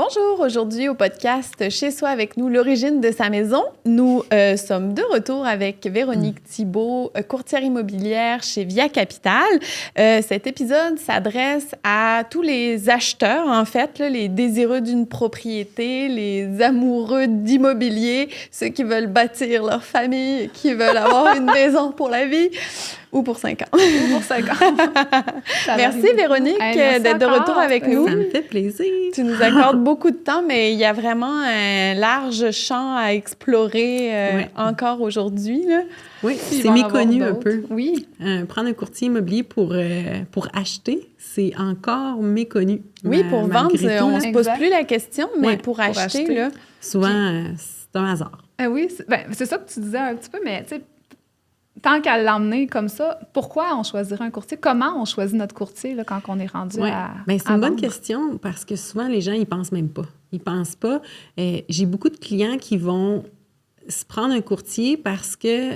Bonjour, aujourd'hui au podcast Chez soi avec nous, l'origine de sa maison. Nous sommes de retour avec Véronique Thibault, courtière immobilière chez Via Capital. Cet épisode s'adresse à tous les acheteurs, en fait, là, les désireux d'une propriété, les amoureux d'immobilier, ceux qui veulent bâtir leur famille, qui veulent avoir une maison pour la vie. Ou pour 5 ans. Ou pour 5 ans. Merci Véronique d'être de retour avec nous. Ça me fait plaisir. Tu nous accordes beaucoup de temps, mais il y a vraiment un large champ à explorer encore aujourd'hui. Là. Oui, c'est méconnu un peu. Oui. Prendre un courtier immobilier pour acheter, c'est encore méconnu. Oui, pour vendre, on ne se pose plus la question, mais pour acheter, là... Souvent, c'est un hasard. Oui, c'est ça que tu disais un petit peu, mais tu sais, tant qu'à l'emmener comme ça, pourquoi on choisirait un courtier? Comment on choisit notre courtier là, quand on est rendu à c'est une bonne question parce que souvent, les gens, ils pensent même pas. Ils pensent pas. J'ai beaucoup de clients qui vont se prendre un courtier parce que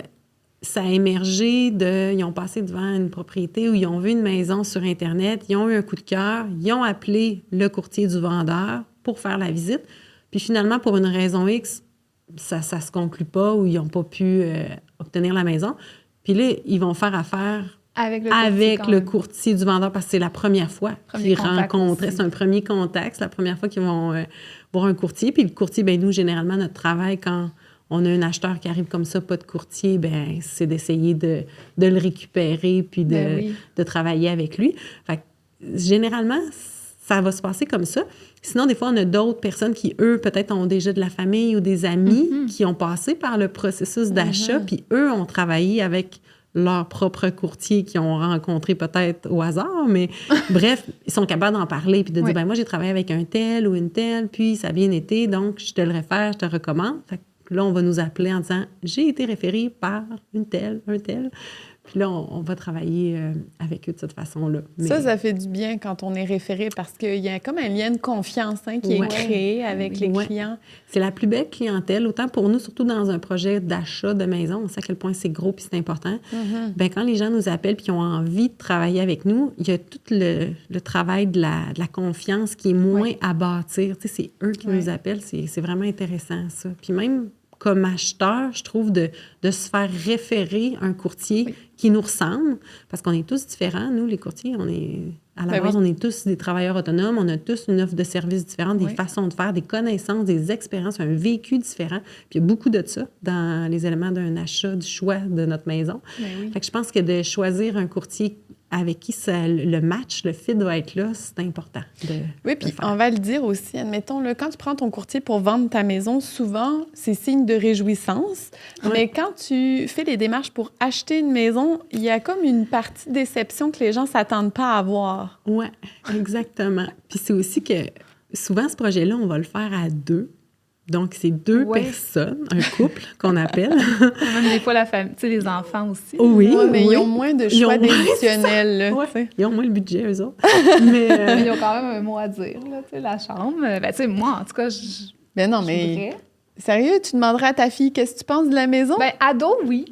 ça a émergé ils ont passé devant une propriété ou ils ont vu une maison sur Internet, ils ont eu un coup de cœur, ils ont appelé le courtier du vendeur pour faire la visite. Puis finalement, pour une raison X, ça se conclut pas ou ils n'ont pas pu obtenir la maison. Puis là, ils vont faire affaire avec le courtier du vendeur parce que c'est la première fois qu'ils rencontrent. C'est un premier contact. C'est la première fois qu'ils vont voir un courtier. Puis le courtier, bien nous, généralement, notre travail, quand on a un acheteur qui arrive comme ça, pas de courtier, bien c'est d'essayer de le récupérer puis de travailler avec lui. Fait que, généralement, ça va se passer comme ça. Sinon, des fois, on a d'autres personnes qui, eux, peut-être ont déjà de la famille ou des amis qui ont passé par le processus d'achat, puis eux ont travaillé avec leur propre courtier qu'ils ont rencontré peut-être au hasard, mais bref, ils sont capables d'en parler puis de dire, ben moi, j'ai travaillé avec un tel ou une telle, puis ça a bien été, donc je te le réfère, je te recommande. Fait que là, on va nous appeler en disant, j'ai été référé par une telle, un tel. Puis là, on va travailler avec eux de cette façon-là. Mais... Ça fait du bien quand on est référé parce qu'il y a comme un lien de confiance qui est créé avec les clients. C'est la plus belle clientèle, autant pour nous, surtout dans un projet d'achat de maison. On sait à quel point c'est gros puis c'est important. Bien, quand les gens nous appellent puis ont envie de travailler avec nous, il y a tout le travail de la confiance qui est moins à bâtir. Tu sais, c'est eux qui nous appellent. C'est vraiment intéressant, ça. Puis même... comme acheteur, je trouve, de se faire référer un courtier qui nous ressemble, parce qu'on est tous différents. Nous, les courtiers, à la base, on est tous des travailleurs autonomes, on a tous une offre de services différente, des façons de faire, des connaissances, des expériences, un vécu différent. Puis il y a beaucoup de ça dans les éléments d'un achat, du choix de notre maison. Fait que je pense que de choisir un courtier avec qui le match, le fit doit être là, c'est important. Oui, puis on va le dire aussi, admettons, là, quand tu prends ton courtier pour vendre ta maison, souvent, c'est signe de réjouissance. Mais quand tu fais les démarches pour acheter une maison, il y a comme une partie de déception que les gens ne s'attendent pas à avoir. Oui, exactement. Puis c'est aussi que souvent, ce projet-là, on va le faire à 2. Donc, c'est 2 personnes, un couple qu'on appelle. Même des fois, la famille, tu sais, les enfants aussi. Oui, mais ils ont moins de choix décisionnels. Ils ont moins le budget, eux autres. Mais ils ont quand même un mot à dire, là, tu sais, la chambre. Ben, tu sais, moi, en tout cas, Ben non, mais sérieux, tu demanderais à ta fille qu'est-ce que tu penses de la maison? Ben, ado, oui.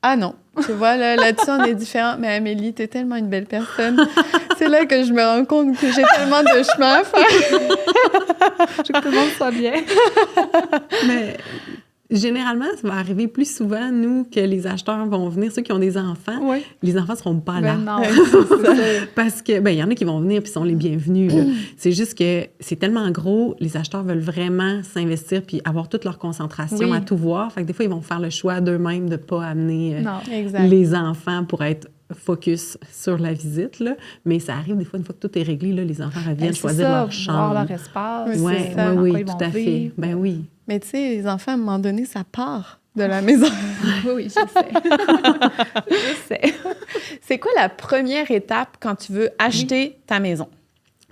Ah non, tu vois, là-dessus, on est différents. Mais Amélie, t'es tellement une belle personne. C'est là que je me rends compte que j'ai tellement de chemin à faire. Je veux que tout le monde soit bien. Mais généralement, ça va arriver plus souvent, nous, que les acheteurs vont venir, ceux qui ont des enfants. Les enfants ne seront pas là. Ben non, parce que, ben, il y en a qui vont venir puis sont les bienvenus. Là. C'est juste que c'est tellement gros, les acheteurs veulent vraiment s'investir puis avoir toute leur concentration à tout voir. Fait que des fois, ils vont faire le choix d'eux-mêmes de ne pas amener les enfants pour être focus sur la visite, là. Mais ça arrive des fois, une fois que tout est réglé, là, les enfants reviennent choisir leur chambre. Voir leur espace. Oui, tout à fait. Ben oui. Mais tu sais, les enfants, à un moment donné, ça part de la maison. Oui, je sais. Je sais. C'est quoi la première étape quand tu veux acheter ta maison?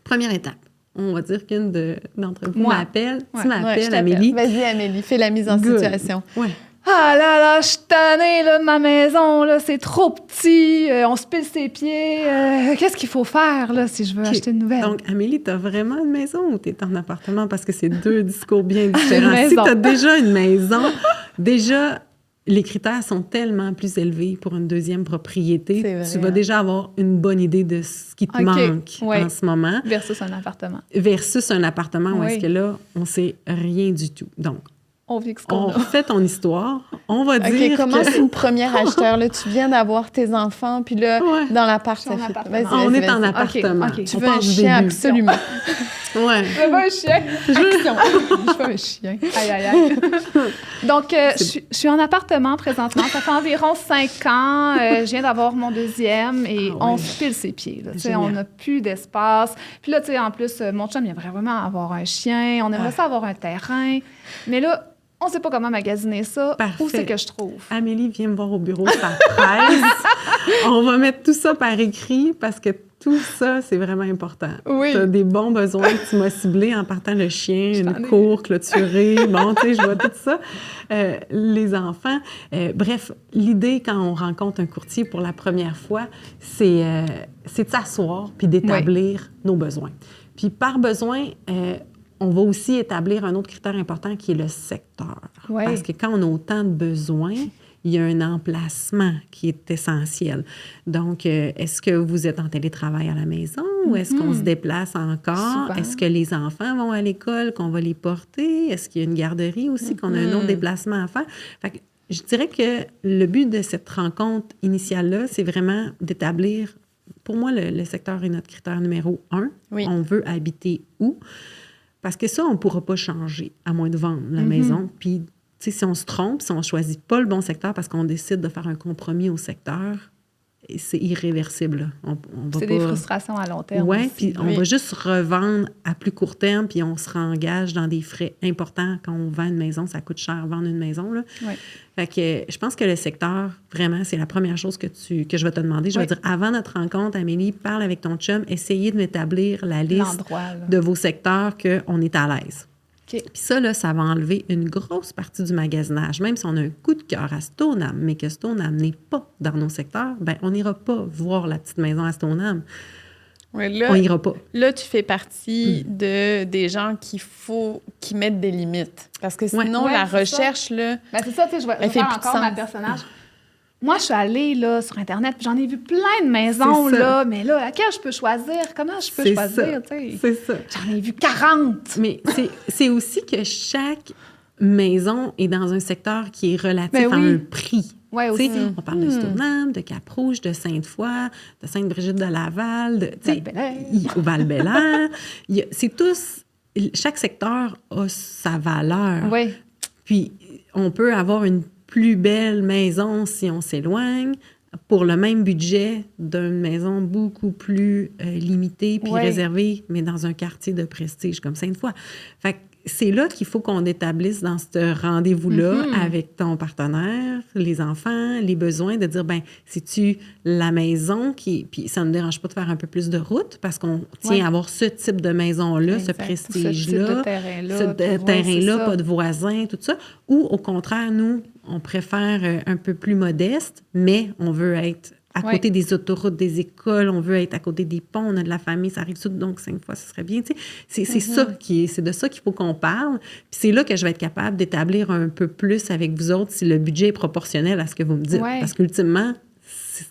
Première étape. On va dire qu'une d'entre vous m'appelle. Tu m'appelles, Amélie. Vas-y, Amélie, fais la mise en situation. Ah là là, je suis tannée là, de ma maison, là, c'est trop petit, on se pile ses pieds. Qu'est-ce qu'il faut faire là, si je veux acheter une nouvelle? Donc, Amélie, t'as vraiment une maison ou t'es en appartement? Parce que c'est 2 discours bien différents. Si t'as déjà une maison, déjà, les critères sont tellement plus élevés pour une deuxième propriété. C'est vrai, Tu vas déjà avoir une bonne idée de ce qui te manque ouais. en ce moment. Versus un appartement. Versus un appartement où Oui. est-ce que là, on sait rien du tout. Donc, On vit que ce qu'on on a. refait ton histoire. On va dire OK, comment que... c'est une première acheteur? Là, tu viens d'avoir tes enfants, puis là, Ouais. dans l'appart, Je suis en ça fait... appartement. Vas-y, On vas-y, est en vas-y. appartement. OK. Tu On veux un part du chien, début. absolument. Ouais. Je veux un chien. Action. Je veux un chien. Aïe, aïe, aïe. Donc, je suis en appartement présentement. Ça fait environ 5 ans. Je viens d'avoir mon deuxième et Ah ouais. on se pile ses pieds. Là. Tu sais, Génial. on n'a plus d'espace. Puis là, tu sais, en plus, mon chum, il aimerait vraiment avoir un chien. On aimerait ça avoir un terrain. Mais là, on ne sait pas comment magasiner ça. Parfait. Où c'est que je trouve? Amélie, viens me voir au bureau, ça presse. On va mettre tout ça par écrit parce que tout ça, c'est vraiment important. Oui. Tu as des bons besoins que tu m'as ciblés en partant le chien, Je t'en une ai. cour clôturée. Bon, tu sais, je vois tout ça. Les enfants. Bref, l'idée quand on rencontre un courtier pour la première fois, c'est de s'asseoir puis d'établir nos besoins. Puis par besoin, on va aussi établir un autre critère important qui est le secteur. Ouais. Parce que quand on a autant de besoins, il y a un emplacement qui est essentiel. Donc, est-ce que vous êtes en télétravail à la maison ou est-ce qu'on se déplace encore? Souvent. Est-ce que les enfants vont à l'école, qu'on va les porter? Est-ce qu'il y a une garderie aussi, qu'on a un autre déplacement à faire? Fait que je dirais que le but de cette rencontre initiale-là, c'est vraiment d'établir, pour moi, le secteur est notre critère numéro 1. Oui. On veut habiter où? Parce que ça, on ne pourra pas changer, à moins de vendre la maison. Puis, tu sais, si on se trompe, si on ne choisit pas le bon secteur parce qu'on décide de faire un compromis au secteur, c'est irréversible. Là. On va C'est pas... des frustrations à long terme. Oui, aussi. puis on va juste revendre à plus court terme, puis on se engage dans des frais importants quand on vend une maison. Ça coûte cher vendre une maison, là. Oui. Fait que je pense que le secteur, vraiment, c'est la première chose que je vais te demander. Je vais Oui. dire, avant notre rencontre, Amélie, parle avec ton chum, essayez de m'établir la liste L'endroit, là. de vos secteurs qu'on est à l'aise. OK. Puis ça, là, ça va enlever une grosse partie du magasinage. Même si on a un coup de cœur à Stoneham, mais que Stoneham n'est pas dans nos secteurs, bien, on n'ira pas voir la petite maison à Stoneham. Ouais, On n'ira pas. là, tu fais partie des gens qui mettent des limites. Parce que sinon, Ouais, la c'est recherche, là... Ben, c'est ça, tu sais, je vais Elle fait faire plus de encore ma sens. personnage. Moi, je suis allée là, sur Internet, puis j'en ai vu plein de maisons, C'est ça. là, mais là, laquelle je peux choisir? Comment je peux C'est choisir, ça. tu sais? C'est ça. J'en ai vu 40! Mais c'est aussi que chaque maison est dans un secteur qui est relatif Ben à oui. un prix. Ouais, Tu sais, aussi. on parle de Stoneham, de Cap-Rouge, de Sainte-Foy, de Sainte-Brigitte de Laval, de, tu sais, Val-Bélair. au Val-Bélair. C'est tous... Chaque secteur a sa valeur. Oui. Puis, on peut avoir une plus belle maison si on s'éloigne pour le même budget d'une maison beaucoup plus limitée puis Ouais. réservée, mais dans un quartier de prestige comme Sainte-Foy. Fait que c'est là qu'il faut qu'on établisse dans ce rendez-vous-là avec ton partenaire, les enfants, les besoins, de dire, ben c'est-tu la maison qui... Puis ça ne me dérange pas de faire un peu plus de route parce qu'on tient Ouais. à avoir ce type de maison-là, ce Exact. Ce type prestige-là, de terrain-là. ce puis ouais, terrain-là, c'est ça. pas de voisins, tout ça. Ou au contraire, nous, on préfère un peu plus modeste, mais on veut être à Ouais. côté des autoroutes, des écoles, on veut être à côté des ponts, on a de la famille, ça arrive tout, donc 5 fois, ce serait bien. Tu sais, c'est ça c'est de ça qu'il faut qu'on parle. Puis c'est là que je vais être capable d'établir un peu plus avec vous autres si le budget est proportionnel à ce que vous me dites. Ouais. Parce qu'ultimement,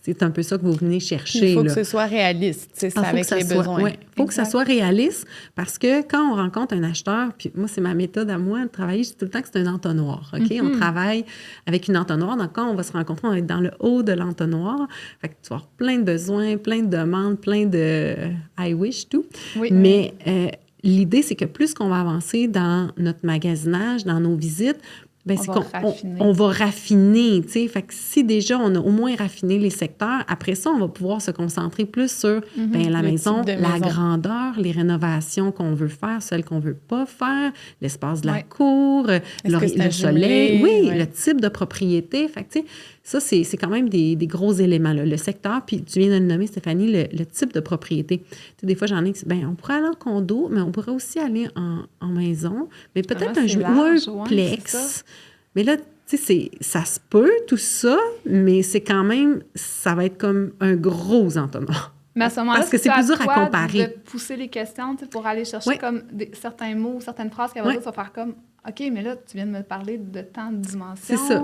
c'est un peu ça que vous venez Puis chercher. il faut là. que ce soit réaliste, c'est ça, Ah, faut avec que ça les soit, besoins. ouais, faut que ça Exact. soit réaliste parce que quand on rencontre un acheteur, puis moi, c'est ma méthode à moi de travailler, je dis tout le temps que c'est un entonnoir, OK? On travaille avec une entonnoir. Donc, quand on va se rencontrer, on va être dans le haut de l'entonnoir. Fait que tu vas avoir plein de besoins, plein de demandes, plein de I wish, tout. Oui. Mais l'idée, c'est que plus qu'on va avancer dans notre magasinage, dans nos visites, ben, On c'est va qu'on raffiner. on va raffiner, tu sais. Fait que si déjà on a au moins raffiné les secteurs, après ça, on va pouvoir se concentrer plus sur ben, la Le maison, type de la maison. grandeur, les rénovations qu'on veut faire, celles qu'on veut pas faire, l'espace de la Ouais. cour, Est-ce que c'est le un soleil, jumelé? oui, Ouais. le type de propriété. Fait que, tu sais, ça, c'est quand même des gros éléments, là. Le secteur, puis tu viens de le nommer, Stéphanie, le type de propriété. Tu sais, des fois, j'en ai qui ben on pourrait aller en condo, mais on pourrait aussi aller en maison, mais peut-être Ah, un c'est ou large, un ouais, plex. c'est ça. Mais là, tu sais, ça se peut, tout ça, mais c'est quand même, ça va être comme un gros entonnoir. Mais à ce moment-là, parce que c'est plus dur à comparer. De pousser les questions pour aller chercher comme certains mots, certaines phrases qu'elle va dire, ça va faire comme OK, mais là, tu viens de me parler de tant de dimensions. C'est ça.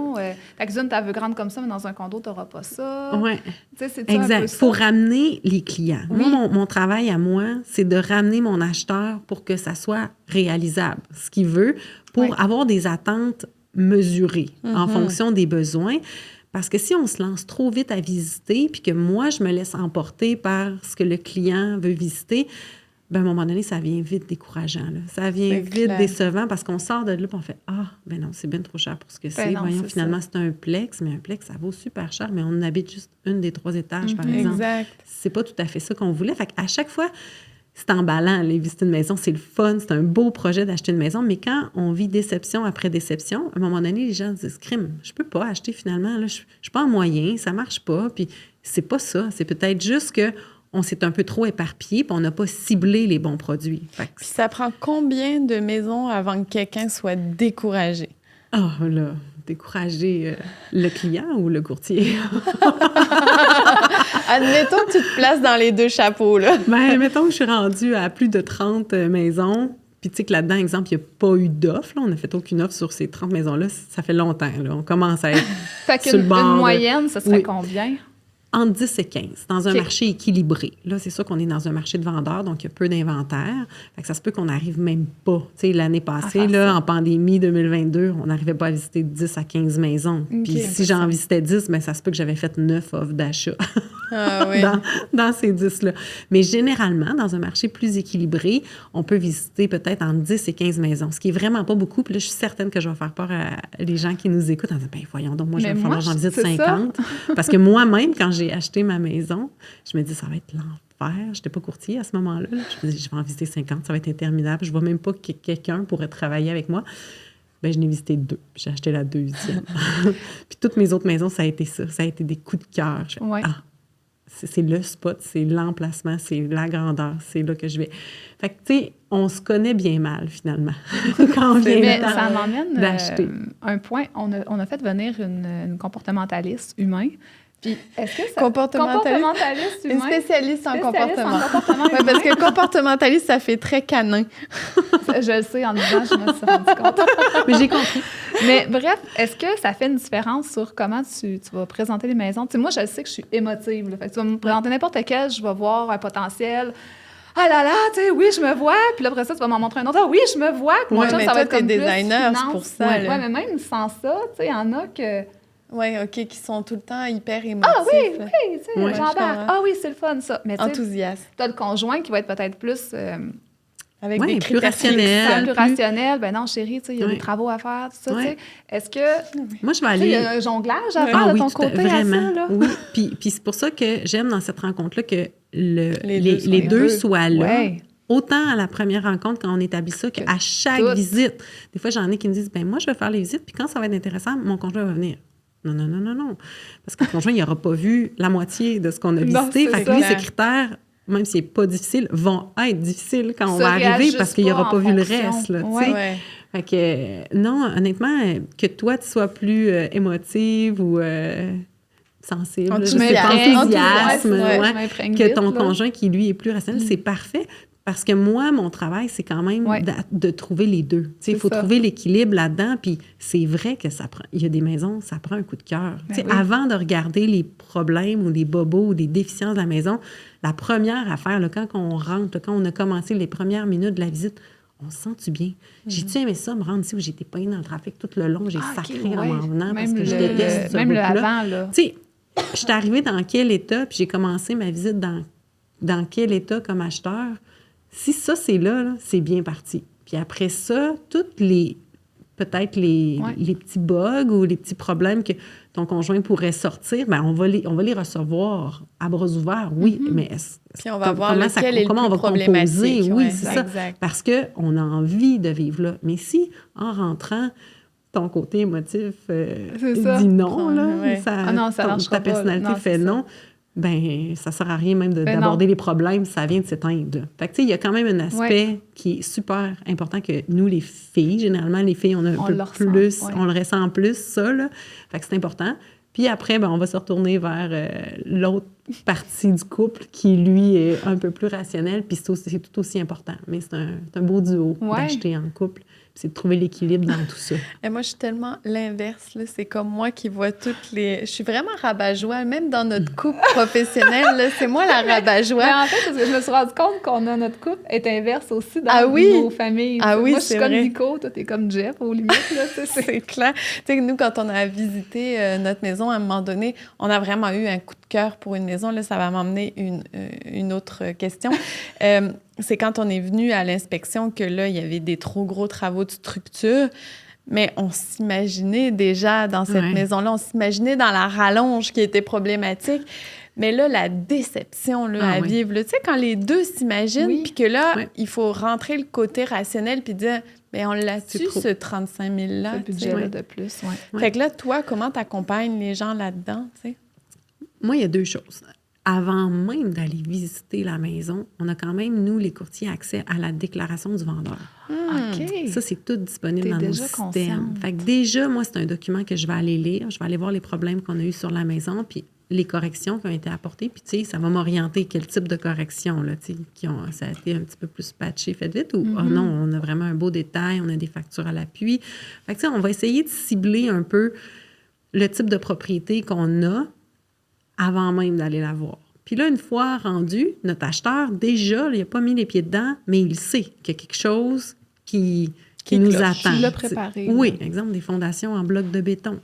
Ta cuisine, tu veux grande comme ça, mais dans un condo, tu n'auras pas ça. Oui. C'est exact. Il faut ramener les clients. Oui. Moi, mon travail à moi, c'est de ramener mon acheteur pour que ça soit réalisable, ce qu'il veut, pour avoir des attentes mesurées en fonction des besoins. Parce que si on se lance trop vite à visiter, puis que moi, je me laisse emporter par ce que le client veut visiter, ben à un moment donné, ça vient vite décourageant. Là. Ça vient vite décevant parce qu'on sort de là et on fait « Ah, ben non, c'est bien trop cher pour ce que c'est. Voyons, finalement, c'est un plex, mais un plex, ça vaut super cher, mais on habite juste une des 3 étages, par exemple. » C'est pas tout à fait ça qu'on voulait. Fait qu'à chaque fois, c'est emballant, aller visiter une maison. C'est le fun, c'est un beau projet d'acheter une maison. Mais quand on vit déception après déception, à un moment donné, les gens se disent « Crime, je peux pas acheter finalement. Là, je suis pas en moyen, ça marche pas. » Puis c'est pas ça. C'est peut-être juste que on s'est un peu trop éparpillé puis on n'a pas ciblé les bons produits. Puis ça prend combien de maisons avant que quelqu'un soit découragé? Ah, là, décourager le client ou le courtier? Admettons que tu te places dans les 2 chapeaux, là. Bien, mettons que je suis rendue à plus de 30 maisons, puis tu sais que là-dedans, exemple, il n'y a pas eu d'offre. Là. On n'a fait aucune offre sur ces 30 maisons-là. Ça fait longtemps, là. On commence à être sur le bord. Une moyenne, ça serait combien? Entre 10 et 15, dans un marché équilibré. Là, c'est sûr qu'on est dans un marché de vendeurs, donc il y a peu d'inventaire. Fait que ça se peut qu'on n'arrive même pas. Tu sais, l'année passée, là, en pandémie 2022, on n'arrivait pas à visiter 10 à 15 maisons. Puis si j'en visitais 10, bien, ça se peut que j'avais fait 9 offres d'achat dans ces 10-là. Mais généralement, dans un marché plus équilibré, on peut visiter peut-être entre 10 et 15 maisons, ce qui est vraiment pas beaucoup. Puis là, je suis certaine que je vais faire peur à les gens qui nous écoutent en disant, bien, voyons donc, moi, je vais falloir que j'en visite 50. Parce que moi-même, quand j'ai acheté ma maison, je me dis, ça va être l'enfer. Je n'étais pas courtier à ce moment-là. Je me dis, je vais en visiter 50, ça va être interminable. Je ne vois même pas que quelqu'un pourrait travailler avec moi. Bien, je n'ai visité 2. J'ai acheté la 2e. Puis toutes mes autres maisons, ça a été ça. Ça a été des coups de cœur. C'est le spot, c'est l'emplacement, c'est la grandeur, c'est là que je vais. Fait que, tu sais, on se connaît bien mal, finalement, quand on vient ça m'emmène un point. On a fait venir une comportementaliste humain. Puis, est-ce que ça... Comportementaliste humain? Une spécialiste en comportement. Oui, parce que comportementaliste, ça fait très canin. Je le sais, en disant, je me suis rendu compte. Mais j'ai compris. Mais bref, est-ce que ça fait une différence sur comment tu vas présenter les maisons? T'sais, moi, je sais que je suis émotive. Là. Fait que tu vas me présenter n'importe quel, je vais voir un potentiel. Ah là là, tu sais, oui, je me vois. Puis là, après ça, tu vas m'en montrer un autre. Ah oui, je me vois. Oui, mais ça va être comme designer, c'est pour ça. Oui, mais même sans ça, tu sais, il y en a que... Oui, OK, qui sont tout le temps hyper émotifs. Ah oui, tu sais, j'embarque. Ah oui, c'est le fun, ça. Mais enthousiaste. Tu as le conjoint qui va être peut-être plus... avec des plus rationnel. Plus rationnel. Ben non, chérie, tu sais, il y a des travaux à faire, tout ça, tu sais. Est-ce que... Moi, je vais aller... Il y a un jonglage à faire de ton côté vraiment. à ça, là? Oui, puis c'est pour ça que j'aime dans cette rencontre-là que les deux soient là. Ouais. Autant à la première rencontre, quand on établit ça, qu'à chaque visite. Des fois, j'en ai qui me disent, ben moi, je vais faire les visites, puis quand ça va être intéressant, mon conjoint va venir. Non. Parce que le conjoint, il n'aura pas vu la moitié de ce qu'on a visité. Fait que lui, ses critères, même s'il n'est pas difficile, vont être difficiles quand on va arriver parce qu'il n'aura pas vu le reste. Là, Fait que, non, honnêtement, que toi, tu sois plus émotive ou sensible, enthousiasme, que ton conjoint qui, lui, est plus rationnel, c'est parfait. Parce que moi, mon travail, c'est quand même de trouver les deux. Il faut trouver l'équilibre là-dedans. Puis c'est vrai que ça prend... Il y a des maisons, ça prend un coup de cœur. Avant de regarder les problèmes ou les bobos ou des déficiences de la maison, la première affaire, là, quand on rentre, quand on a commencé les premières minutes de la visite, on se sent-tu bien? J'ai-tu aimé ça, me rendre ici où j'étais pognée dans le trafic tout le long? J'ai sacré en m'en venant parce que je déteste ce même le avant, là. Tu sais, je suis arrivée dans quel état, puis j'ai commencé ma visite dans quel état comme acheteur. Si ça, c'est là, c'est bien parti. Puis après ça, toutes les petits bugs ou les petits problèmes que ton conjoint pourrait sortir, bien, on va les recevoir à bras ouverts, oui, mais puis on va voir comment on va composer. Oui, c'est ça. Parce qu'on a envie de vivre là. Mais si, en rentrant, ton côté émotif dit non, ta personnalité fait non, ben ça sert à rien même d'aborder les problèmes, ça vient de s'éteindre. Fait que tu sais, il y a quand même un aspect qui est super important que nous, les filles, généralement, les filles, on a un peu plus, on le ressent plus, ça, là. Fait que c'est important. Puis après, ben, on va se retourner vers l'autre partie du couple qui, lui, est un peu plus rationnel, puis c'est tout aussi important. Mais c'est un beau duo d'acheter en couple. C'est de trouver l'équilibre dans tout ça. Et moi, je suis tellement l'inverse. Là. C'est comme moi qui vois toutes les... Je suis vraiment rabat-joie, même dans notre couple professionnel. Là, c'est moi la rabat-joie. Mais en fait, parce que je me suis rendu compte notre couple est inverse aussi dans nos familles. Moi, je suis comme Nico, toi, t'es comme Jeff, aux limites. Là, c'est clair. Tu sais, nous, quand on a visité notre maison, à un moment donné, on a vraiment eu un coup de cœur pour une maison. Là, ça va m'emmener une autre question. C'est quand on est venu à l'inspection que là, il y avait des trop gros travaux de structure. Mais on s'imaginait déjà dans cette maison-là, on s'imaginait dans la rallonge qui était problématique. Mais là, la déception là, à vivre, tu sais, quand les deux s'imaginent, puis que là, il faut rentrer le côté rationnel puis dire, bien, on l'a-tu, ce 35 000-là? Ce budget-là de plus, Fait que là, toi, comment t'accompagnes les gens là-dedans, tu sais? Moi, il y a deux choses. Avant même d'aller visiter la maison, on a quand même, nous, les courtiers, accès à la déclaration du vendeur. OK. Ça, c'est tout disponible dans nos systèmes. Fait que déjà, moi, c'est un document que je vais aller lire. Je vais aller voir les problèmes qu'on a eus sur la maison, puis les corrections qui ont été apportées. Puis, tu sais, ça va m'orienter quel type de corrections, là, tu sais, ça a été un petit peu plus patché, fait vite, ou non, on a vraiment un beau détail, on a des factures à l'appui. Fait que, tu sais, on va essayer de cibler un peu le type de propriété qu'on a avant même d'aller la voir. Puis là, une fois rendu, notre acheteur, déjà, il n'a pas mis les pieds dedans, mais il sait qu'il y a quelque chose qui nous attend. Il l'a préparé. Oui, exemple, des fondations en bloc de béton.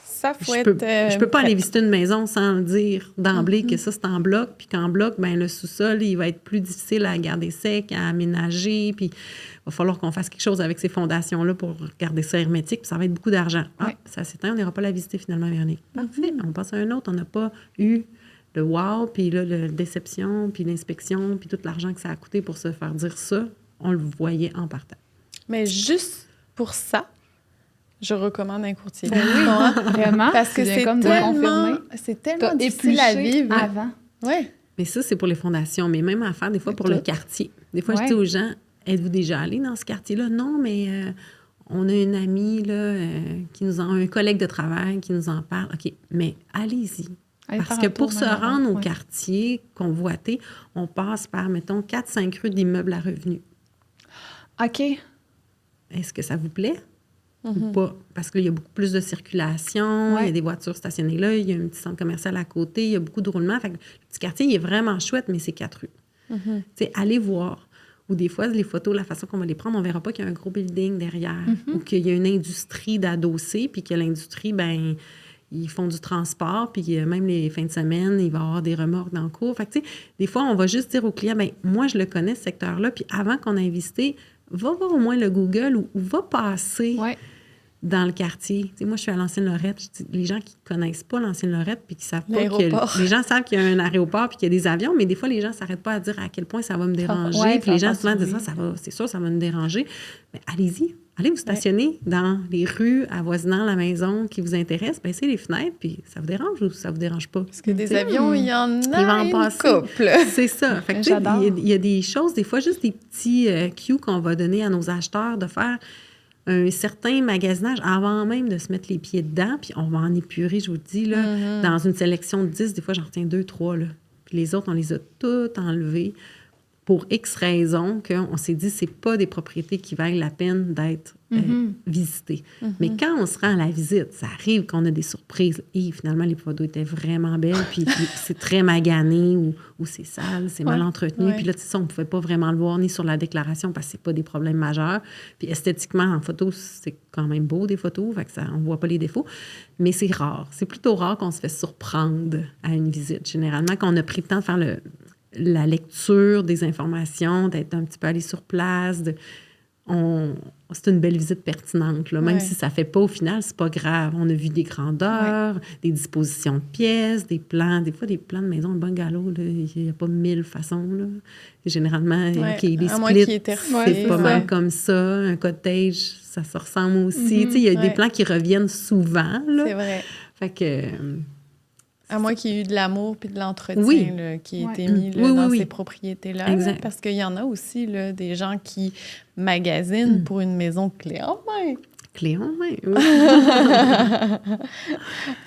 Ça, faut je peux pas aller visiter une maison sans dire d'emblée que ça, c'est en bloc, puis qu'en bloc, ben le sous-sol, il va être plus difficile à garder sec, à aménager, puis il va falloir qu'on fasse quelque chose avec ces fondations-là pour garder ça hermétique, puis ça va être beaucoup d'argent. Ça s'éteint, on n'ira pas la visiter finalement, Véronique. Parfait, on passe à un autre. On n'a pas eu le wow, puis là, la déception, puis l'inspection, puis tout l'argent que ça a coûté pour se faire dire ça, on le voyait en partant. Mais juste pour ça, je recommande un courtier. Oui, vraiment. Parce que c'est tellement difficile à vivre. Avant. Oui. Mais ça, c'est pour les fondations, mais même à faire des fois pour le quartier. Des fois, je dis aux gens, êtes-vous déjà allé dans ce quartier-là? Non, mais on a une amie, là, un collègue de travail qui nous en parle. OK, mais allez-y. Parce que pour se rendre au quartier convoité, on passe par, mettons, 4-5 rues d'immeubles à revenus. OK. Est-ce que ça vous plaît? Ou pas? Parce qu'il y a beaucoup plus de circulation, il y a des voitures stationnées là, il y a un petit centre commercial à côté, il y a beaucoup de roulements. Fait que le petit quartier, il est vraiment chouette, mais c'est 4 rues. Tu sais, allez voir. Ou des fois, les photos, la façon qu'on va les prendre, on ne verra pas qu'il y a un gros building derrière ou qu'il y a une industrie d'adossés, puis que l'industrie, ben ils font du transport, puis même les fins de semaine, il va y avoir des remorques dans le cours. Fait que, tu sais, des fois, on va juste dire au client, bien, moi, je le connais, ce secteur-là, puis avant qu'on aille visiter, va voir au moins le Google ou va passer dans le quartier. Tu sais, moi, je suis à l'Ancienne-Lorette. Les gens qui ne connaissent pas l'Ancienne-Lorette puis qui savent pas que... Les gens savent qu'il y a un aéroport puis qu'il y a des avions, mais des fois, les gens ne s'arrêtent pas à dire à quel point ça va me déranger. Puis les gens souvent disent, c'est sûr, ça va me déranger. Mais allez-y. Allez vous stationner dans les rues avoisinant la maison qui vous intéresse, baissez les fenêtres, puis ça vous dérange ou ça vous dérange pas? Parce que des avions, il y en a une couple. C'est ça. Fait que, j'adore. Il y a des choses, des fois, juste des petits cues qu'on va donner à nos acheteurs de faire un certain magasinage avant même de se mettre les pieds dedans, puis on va en épurer, je vous le dis, là, dans une sélection de 10, des fois, j'en retiens 2, 3, là. Puis les autres, on les a toutes enlevées pour X raisons qu'on s'est dit, c'est pas des propriétés qui valent la peine d'être visitées. Mais quand on se rend à la visite, ça arrive qu'on a des surprises. Et finalement, les photos étaient vraiment belles, puis c'est très magané, ou c'est sale, c'est mal entretenu. Puis là, tu sais, on ne pouvait pas vraiment le voir ni sur la déclaration parce que c'est pas des problèmes majeurs. Puis esthétiquement, en photo, c'est quand même beau, des photos, fait que ça, on voit pas les défauts. Mais c'est rare. C'est plutôt rare qu'on se fait surprendre à une visite. Généralement, qu'on a pris le temps de faire la lecture des informations, d'être un petit peu allé sur place. C'est une belle visite pertinente. Là. Même si ça ne fait pas au final, c'est pas grave. On a vu des grandeurs, des dispositions de pièces, des plans. Des fois, des plans de maison, de bungalow, il n'y a pas 1000 façons. Là. Généralement, les splits, c'est pas mal comme ça. Un cottage, ça se ressemble aussi. Il y a des plans qui reviennent souvent. Là. C'est vrai. Fait que... À moins qu'il y ait eu de l'amour puis de l'entretien là, qui ait été mis là, dans ces propriétés-là. Là, parce qu'il y en a aussi là, des gens qui magasinent pour une maison clé en main. Cléon, oui.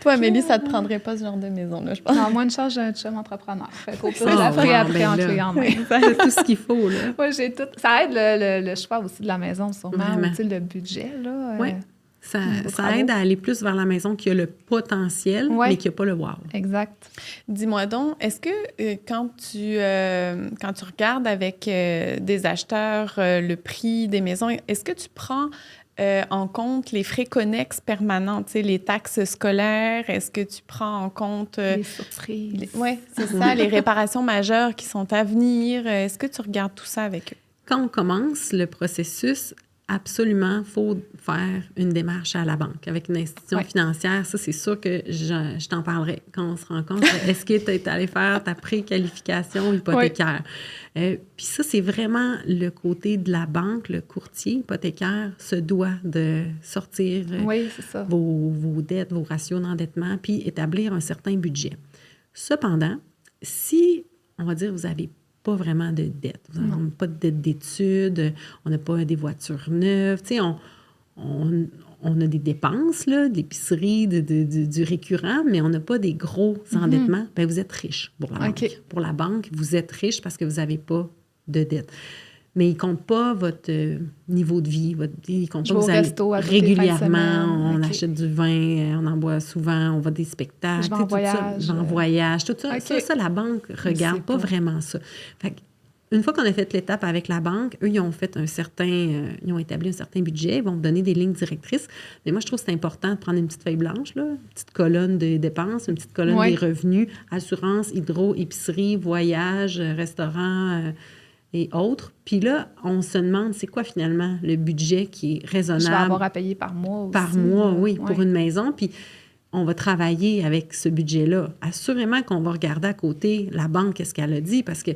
Toi, Amélie, ça te prendrait pas ce genre de maison, là, je pense. Non, moi, une charge, j'ai un chum entrepreneur. Fait qu'au pire, Ah, je la ferai ouais, après ben en là. clé en main. C'est tout ce qu'il faut, là. Oui, j'ai tout. Ça aide le choix aussi de la maison, sûrement. Vraiment. Ou, tu sais, le budget, là. Oui. Ça travaux. aide à aller plus vers la maison qui a le potentiel, Ouais. mais qui n'a pas le wow. Exact. Dis-moi donc, est-ce que quand tu regardes avec des acheteurs le prix des maisons, est-ce que tu prends en compte les frais connexes permanents, tu sais, les taxes scolaires? Est-ce que tu prends en compte... Les surprises. Oui, c'est ça, les réparations majeures qui sont à venir. Est-ce que tu regardes tout ça avec eux? Quand on commence le processus, absolument, il faut faire une démarche à la banque avec une institution financière. Ça, c'est sûr que je t'en parlerai quand on se rencontre. Est-ce que tu es allé faire ta préqualification hypothécaire? Puis ça, c'est vraiment le côté de la banque. Le courtier hypothécaire se doit de sortir c'est ça. vos dettes, vos ratios d'endettement, puis établir un certain budget. Cependant, si, on va dire, vous avez pas vraiment de dette. On n'a pas de dette d'études, on n'a pas des voitures neuves. Tu sais, on a des dépenses, là, d'épicerie, du récurrent, mais on n'a pas des gros endettements. Bien, vous êtes riche pour la banque. Pour la banque, vous êtes riche parce que vous n'avez pas de dette. Mais il ne compte pas votre niveau de vie. Il ne compte pas que vous allez régulièrement, on achète du vin, on en boit souvent, on va des spectacles. Je vais en voyage. Tout ça. Ça, la banque ne regarde pas vraiment ça. Fait une fois qu'on a fait l'étape avec la banque, eux, ils ont fait ils ont établi un certain budget, ils vont me donner des lignes directrices. Mais moi, je trouve que c'est important de prendre une petite feuille blanche, là, une petite colonne des dépenses, une petite colonne des revenus, assurance, hydro, épicerie, voyage, restaurant... et autres. Puis là, on se demande, c'est quoi finalement le budget qui est raisonnable? Je vais avoir à payer par mois aussi. Par mois, pour une maison. Puis on va travailler avec ce budget-là. Assurément qu'on va regarder à côté la banque, qu'est-ce qu'elle a dit, parce que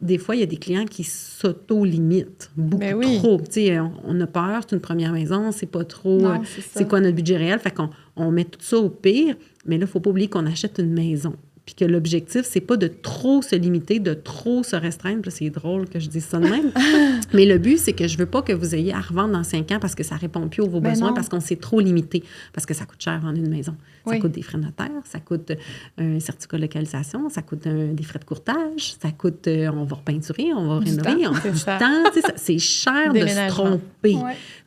des fois, il y a des clients qui s'auto-limitent beaucoup trop. Tu sais, on a peur, c'est une première maison, c'est pas trop... c'est quoi notre budget réel? Fait qu'on met tout ça au pire, mais là, il ne faut pas oublier qu'on achète une maison. Puis que l'objectif, c'est pas de trop se limiter, de trop se restreindre. Puis c'est drôle que je dise ça de même. Mais le but, c'est que je veux pas que vous ayez à revendre dans 5 ans parce que ça répond plus à vos besoins, parce qu'on s'est trop limité. Parce que ça coûte cher vendre une maison. Ça coûte des frais notaires, ça coûte un certificat de localisation, ça coûte des frais de courtage, ça coûte... on va repeinturer, on va rénover, on a du temps. C'est cher de se tromper.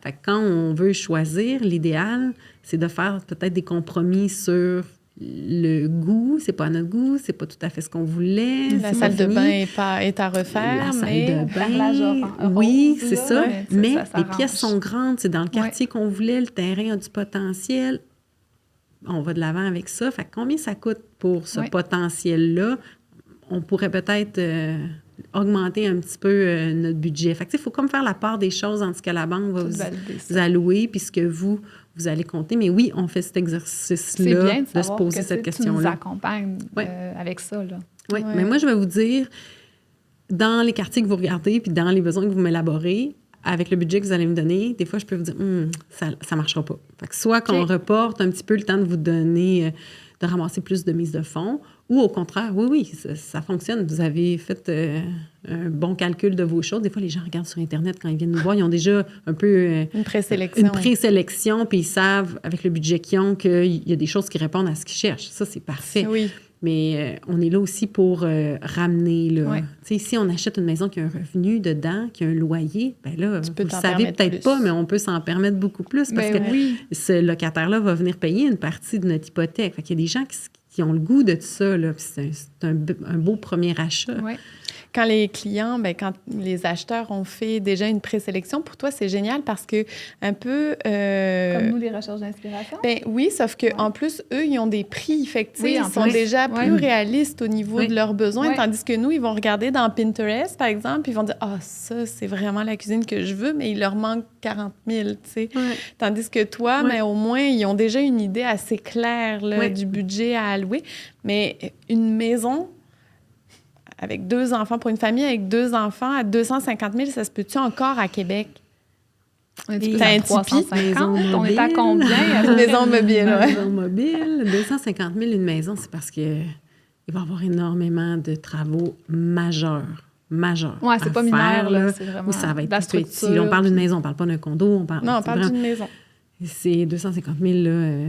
Fait que quand on veut choisir, l'idéal, c'est de faire peut-être des compromis sur... le goût, c'est pas à notre goût, c'est pas tout à fait ce qu'on voulait. La salle de bain est à refaire. La salle de bain, oui, c'est ça. Mais les pièces sont grandes, c'est dans le quartier qu'on voulait, le terrain a du potentiel. On va de l'avant avec ça. Fait que combien ça coûte pour ce potentiel-là? On pourrait peut-être augmenter un petit peu notre budget. Fait que, il faut comme faire la part des choses entre ce que la banque va vous allouer puis ce que vous allez compter. Mais oui, on fait cet exercice-là de se poser cette question-là. Tu nous accompagnes avec ça. Là. Oui, mais moi, je vais vous dire, dans les quartiers que vous regardez puis dans les besoins que vous m'élaborez, avec le budget que vous allez me donner, des fois, je peux vous dire, ça ne marchera pas. Fait que soit qu'on reporte un petit peu le temps de vous donner, de ramasser plus de mise de fonds, ou au contraire, oui, ça fonctionne. Vous avez fait un bon calcul de vos choses. Des fois, les gens regardent sur Internet quand ils viennent nous voir, ils ont déjà un peu... une présélection. Puis ils savent, avec le budget qu'ils ont, qu'il y a des choses qui répondent à ce qu'ils cherchent. Ça, c'est parfait. Oui. Mais on est là aussi pour ramener. Là. Si on achète une maison qui a un revenu dedans, qui a un loyer, bien là, vous le savez peut-être pas, mais on peut s'en permettre beaucoup plus parce que ce locataire-là va venir payer une partie de notre hypothèque. Fait qu'il y a des gens qui ont le goût de tout ça. Là, puis c'est un beau premier achat. Oui. Quand les clients, quand les acheteurs ont fait déjà une présélection, pour toi, c'est génial parce que un peu... Comme nous, les recherches d'inspiration? Oui, sauf qu'en plus, eux, ils ont des prix. Fait que, ils sont déjà plus réalistes au niveau de leurs besoins, tandis que nous, ils vont regarder dans Pinterest, par exemple, puis ils vont dire « Ah, ça, c'est vraiment la cuisine que je veux, mais il leur manque 40 000, tu sais. » Tandis que toi, au moins, ils ont déjà une idée assez claire là, du budget à allouer. Mais une maison... avec 2 enfants, pour une famille avec 2 enfants, à 250 000, ça se peut-tu encore à Québec? T'as un 350, on est à combien? Une maison mobile, Maison mobile, 250 000 une maison, c'est parce qu'il va y avoir énormément de travaux majeurs. Oui, c'est pas mineur, là, c'est vraiment où ça va être la tout petit. structure. On parle d'une maison, on parle pas d'un condo. On parle d'une maison. C'est 250 000, là,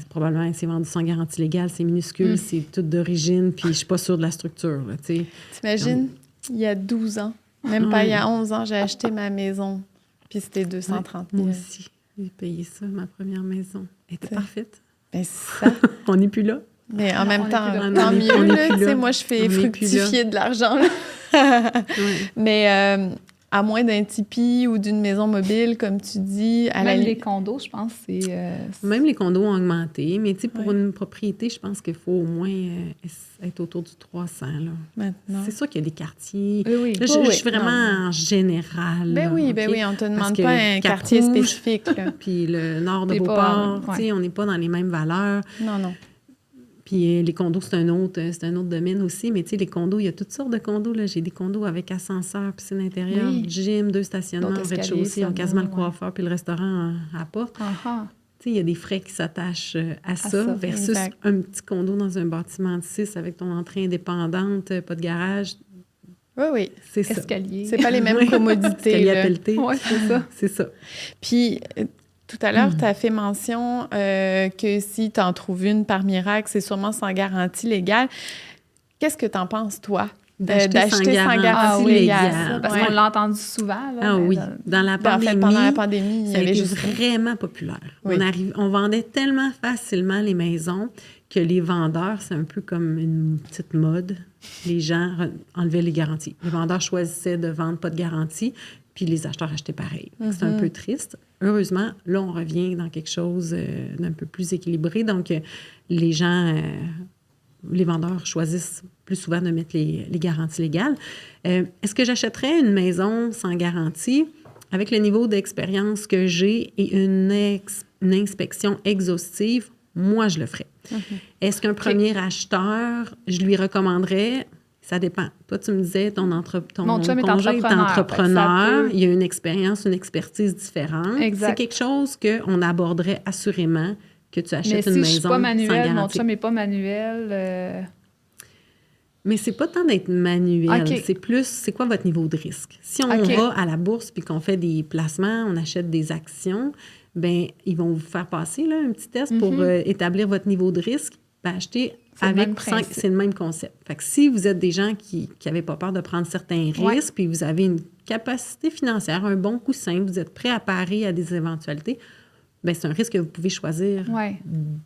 probablement, c'est vendu sans garantie légale, c'est minuscule, c'est tout d'origine, puis je suis pas sûre de la structure, là, tu sais. T'imagines, il y a 12 ans, même pas il y a 11 ans, j'ai acheté ma maison, puis c'était 230 000. Moi aussi, j'ai payé ça, ma première maison. Elle était parfaite. Ben, c'est ça. On n'est plus là. Mais en même temps, on tant est mieux, plus là. là. Tu sais, moi, je fais On est plus fructifier de l'argent, là. Ouais. Mais à moins d'un tipi ou d'une maison mobile, comme tu dis, à Même la les condos, je pense, c'est... Même les condos ont augmenté, mais tu sais, pour une propriété, je pense qu'il faut au moins être autour du 300, là. maintenant. C'est sûr qu'il y a des quartiers. Oui. Là, je suis vraiment en général. Ben là, oui, OK? ben oui, on te Parce demande que pas un quartier Cap-Rouge, spécifique, là. Puis le nord de T'es pas- Beauport, tu sais, on n'est pas dans les mêmes valeurs. Non, non. Puis les condos, c'est un autre domaine aussi. Mais tu sais, les condos, il y a toutes sortes de condos. Là. J'ai des condos avec ascenseur, piscine intérieure, Oui. gym, 2 stationnements, D'autres escaliers, rez-de-chaussée. Ils ont ça, quasiment le ouais. coiffeur puis le restaurant à la porte. Ah, Tu sais, il y a des frais qui s'attachent à ça, ça, versus exact. un petit condo dans un bâtiment de 6 avec ton entrée indépendante, pas de garage. Oui, oui. C'est ça. escalier. C'est pas les mêmes Oui. commodités, Escalier à là. pelleter. Oui, c'est ça. C'est ça. Puis, tout à l'heure, tu as fait mention que si tu en trouves une par miracle, c'est sûrement sans garantie légale. Qu'est-ce que tu en penses, toi, d'acheter sans garantie Ah oui, légale? Parce Ouais. qu'on l'a entendu souvent. Là, Ah mais oui. Dans la Ben, en pandémie, fait, pendant la pandémie, il y ça a avait été juste... vraiment populaire. Oui. On vendait tellement facilement les maisons que les vendeurs, c'est un peu comme une petite mode. Les gens enlevaient les garanties. Les vendeurs choisissaient de vendre pas de garantie, puis les acheteurs achetaient pareil. C'est un peu triste. Heureusement, là, on revient dans quelque chose d'un peu plus équilibré. Donc, les gens, les vendeurs choisissent plus souvent de mettre les garanties légales. Est-ce que j'achèterais une maison sans garantie avec le niveau d'expérience que j'ai et une inspection exhaustive? Moi, je le ferais. Est-ce qu'un premier acheteur, je lui recommanderais? Ça dépend. Toi, tu me disais, ton Mon chum est conjoint est entrepreneur, entrepreneur, fait que ça peut- il a une expérience, une expertise différente. Exact. C'est quelque chose qu'on aborderait assurément que tu achètes mais une si je maison suis pas sans manuel, mon garantie. chum n'est pas manuel. Mais c'est pas tant d'être manuel, OK. c'est plus, c'est quoi votre niveau de risque? Si on OK. va à la bourse puis qu'on fait des placements, on achète des actions, ben ils vont vous faire passer là, un petit test pour établir votre niveau de risque. Ben, acheter C'est le avec même principe. c'est le même concept. Fait que si vous êtes des gens qui n'avaient pas peur de prendre certains Ouais. risques, puis vous avez une capacité financière, un bon coussin, vous êtes prêt à parer à des éventualités, ben c'est un risque que vous pouvez choisir Ouais.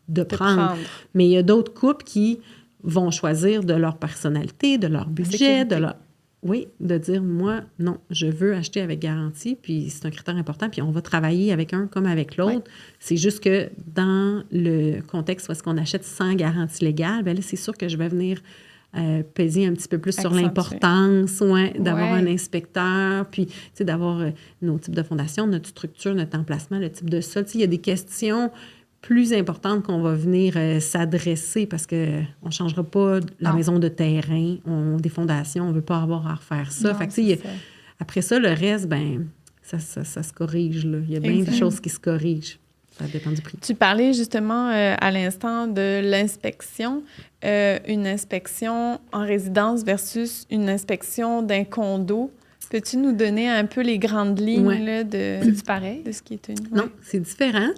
de prendre. Mais il y a d'autres couples qui vont choisir de leur personnalité, de leur budget, sécurité. de leur... Oui, de dire, moi, non, je veux acheter avec garantie, puis c'est un critère important, puis on va travailler avec un comme avec l'autre. Ouais. C'est juste que dans le contexte où est-ce qu'on achète sans garantie légale, bien là, c'est sûr que je vais venir peser un petit peu plus sur Accentuer. l'importance, d'avoir Ouais. un inspecteur, puis, tu sais, d'avoir nos types de fondations, notre structure, notre emplacement, le type de sol. Tu sais, il y a des questions plus importantes qu'on va venir s'adresser parce qu'on ne changera pas la Non. maison de terrain, des fondations, on ne veut pas avoir à refaire ça. Non, Fait que, tu sais, c'est ça. après ça, le reste, ben ça se corrige. Là. Il y a bien Exact. des choses qui se corrigent. Ça dépend du prix. Tu parlais justement à l'instant de l'inspection, une inspection en résidence versus une inspection d'un condo. Peux-tu nous donner un peu les grandes lignes Ouais. là, de C'est pareil. ce qui est une... Non, c'est différent.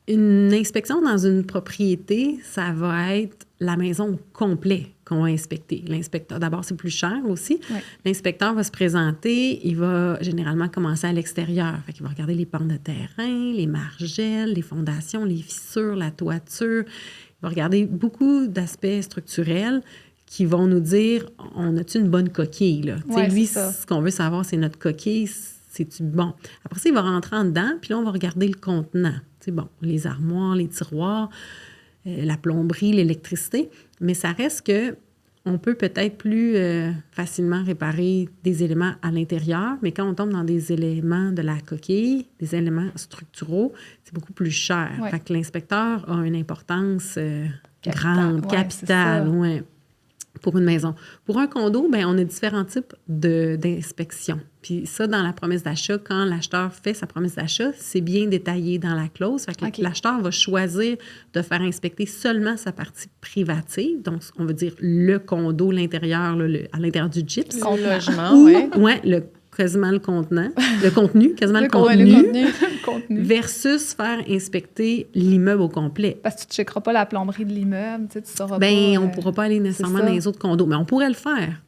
Une inspection dans une propriété, ça va être la maison au complet qu'on va inspecter. L'inspecteur, d'abord, c'est plus cher aussi. Ouais. L'inspecteur va se présenter, il va généralement commencer à l'extérieur. Fait qu'il va regarder les pentes de terrain, les margelles, les fondations, les fissures, la toiture. Il va regarder beaucoup d'aspects structurels qui vont nous dire, on a-tu une bonne coquille, là? Tu sais, Ouais, lui, c'est ça. ce qu'on veut savoir, c'est notre coquille, c'est-tu bon? Après ça, il va rentrer en dedans, puis là, on va regarder le contenant. Tu sais, bon, les armoires, les tiroirs, la plomberie, l'électricité, mais ça reste que on peut peut-être plus facilement réparer des éléments à l'intérieur, mais quand on tombe dans des éléments de la coquille, des éléments structuraux, c'est beaucoup plus cher. Ouais. Fait que l'inspecteur a une importance Capitale. grande, Ouais, capitale, c'est ça. ouais, pour une maison. Pour un condo, bien, on a différents types d'inspections. Puis ça, dans la promesse d'achat, quand l'acheteur fait sa promesse d'achat, c'est bien détaillé dans la clause. Fait que OK. l'acheteur va choisir de faire inspecter seulement sa partie privative. Donc, on veut dire le condo, l'intérieur, là, à l'intérieur du gyps. Le logement, Ou, oui. ouais, le quasiment le contenu, quasiment le contenu, versus faire inspecter l'immeuble au complet. Parce que tu ne checkeras pas la plomberie de l'immeuble, tu sauras pas... on ne pourra pas aller nécessairement dans les autres condos, mais on pourrait le faire.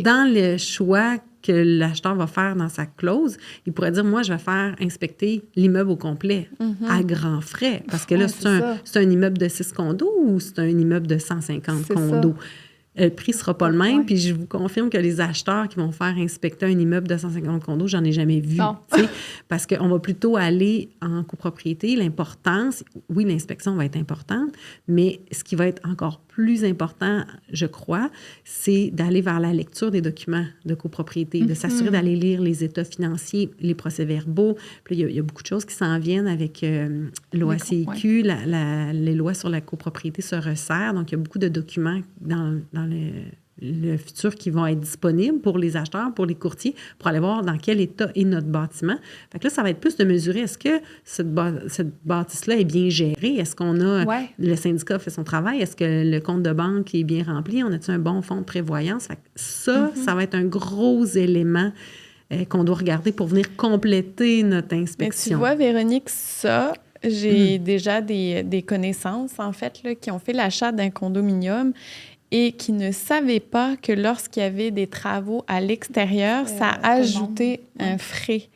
Dans le choix que l'acheteur va faire dans sa clause, il pourrait dire, moi, je vais faire inspecter l'immeuble au complet à grands frais. Parce que là, c'est un immeuble de 6 condos ou c'est un immeuble de 150 condos? Le prix ne sera pas le même. Puis je vous confirme que les acheteurs qui vont faire inspecter un immeuble de 150 condos, j'en ai jamais vu. Parce qu'on va plutôt aller en copropriété. L'importance, oui, l'inspection va être importante, mais ce qui va être encore plus important, je crois, c'est d'aller vers la lecture des documents de copropriété, de s'assurer d'aller lire les états financiers, les procès-verbaux. Puis il y a beaucoup de choses qui s'en viennent avec l'OACIQ, les lois sur la copropriété se resserrent. Donc, il y a beaucoup de documents dans le futur qui vont être disponibles pour les acheteurs, pour les courtiers, pour aller voir dans quel état est notre bâtiment. Fait que là, ça va être plus de mesurer, est-ce que cette bâtisse-là est bien gérée? Est-ce qu'on a... Le syndicat fait son travail? Est-ce que le compte de banque est bien rempli? On a-tu un bon fonds de prévoyance? Fait que ça va être un gros élément qu'on doit regarder pour venir compléter notre inspection. Mais tu vois, Véronique, ça... J'ai déjà des connaissances, en fait, là, qui ont fait l'achat d'un condominium et qui ne savaient pas que lorsqu'il y avait des travaux à l'extérieur, ça ajoutait un frais.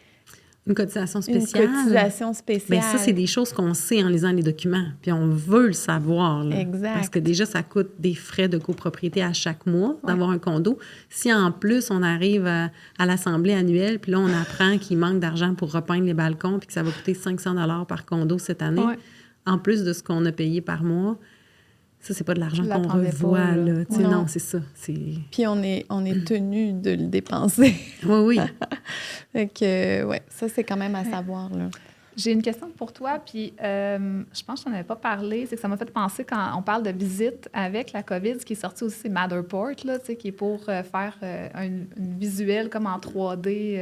Une cotisation spéciale. Une cotisation spéciale. Bien, ça, c'est des choses qu'on sait en lisant les documents. Puis on veut le savoir. Là, exact. Parce que déjà, ça coûte des frais de copropriété à chaque mois d'avoir un condo. Si en plus, on arrive à l'assemblée annuelle, puis là, on apprend qu'il manque d'argent pour repeindre les balcons, puis que ça va coûter 500 $ par condo cette année, en plus de ce qu'on a payé par mois, ça, c'est pas de l'argent qu'on revoit, là. Non, c'est ça. Puis on est tenu de le dépenser. Oui. Fait que, ça, c'est quand même à savoir, là. J'ai une question pour toi, puis je pense que je n'en avais pas parlé. C'est que ça m'a fait penser quand on parle de visite avec la COVID, ce qui est sorti aussi, c'est Matterport, là, qui est pour faire un visuel comme en 3D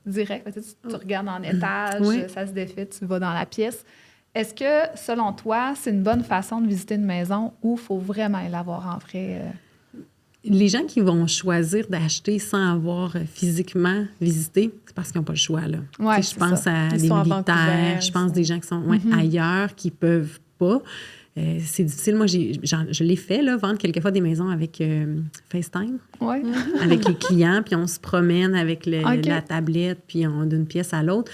direct. Tu regardes en étage, ça se défait, tu vas dans la pièce. Est-ce que, selon toi, c'est une bonne façon de visiter une maison ou il faut vraiment l'avoir en vrai? Les gens qui vont choisir d'acheter sans avoir physiquement visité, c'est parce qu'ils n'ont pas le choix, là. Je pense à des militaires, je pense à des gens qui sont ailleurs, qui ne peuvent pas. C'est difficile. Moi, je l'ai fait, là, vendre quelquefois des maisons avec FaceTime, avec les clients, puis on se promène avec la tablette, puis d'une pièce à l'autre.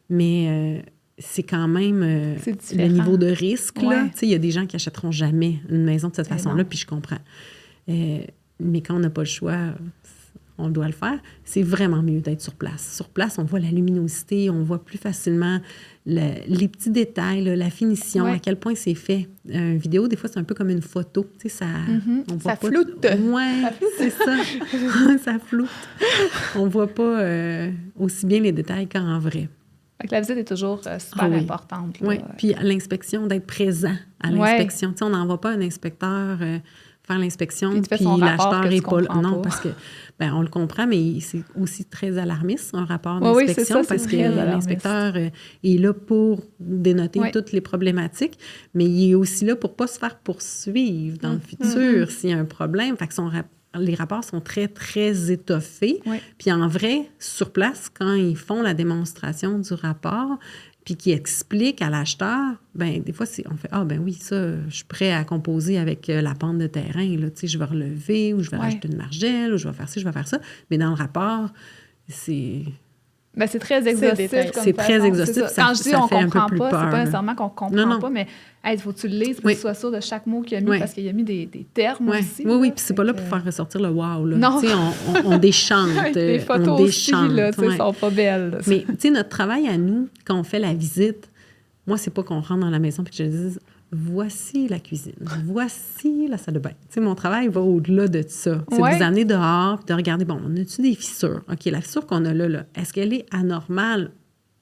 Mais... c'est quand même le niveau de risque. Il y a des gens qui n'achèteront jamais une maison de cette façon-là, puis je comprends. Mais quand on n'a pas le choix, on doit le faire. C'est vraiment mieux d'être sur place. Sur place, on voit la luminosité, on voit plus facilement les petits détails, la finition, à quel point c'est fait. Une vidéo, des fois, c'est un peu comme une photo. On voit ça floute. Oui, c'est ça. Ça floute. On ne voit pas aussi bien les détails qu'en vrai. Fait que la visite est toujours super importante. Oui, puis l'inspection, d'être présent à l'inspection. On n'envoie pas un inspecteur faire l'inspection, puis l'acheteur n'est pas là. Non, parce que, on le comprend, mais c'est aussi très alarmiste, un rapport d'inspection, parce que l'inspecteur est là pour dénoter toutes les problématiques, mais il est aussi là pour ne pas se faire poursuivre dans le futur s'il y a un problème. Fait que les rapports sont très, très étoffés. Puis en vrai, sur place, quand ils font la démonstration du rapport, puis qu'ils expliquent à l'acheteur, des fois, on fait « Ah, oui, ça, je suis prêt à composer avec la pente de terrain. Là, je vais relever, ou je vais rajouter une margelle, ou je vais faire ci, je vais faire ça. » Mais dans le rapport, c'est... c'est très exhaustif. C'est très exhaustif. Quand je dis on ne comprend pas, c'est pas nécessairement qu'on comprend pas, mais il faut que tu le lises pour que tu sois sûr de chaque mot qu'il a mis, parce qu'il a mis des termes aussi. Oui, puis c'est pas là pour faire ressortir le « wow ». Non. On déchante. Les photos aussi, là, sont pas belles. Là, mais notre travail à nous, quand on fait la visite, moi, c'est pas qu'on rentre dans la maison et que je dise « voici la cuisine, voici la salle de bain ». Mon travail va au-delà de ça. C'est de vous amener dehors et de regarder, on a-tu des fissures? OK, la fissure qu'on a là, est-ce qu'elle est anormale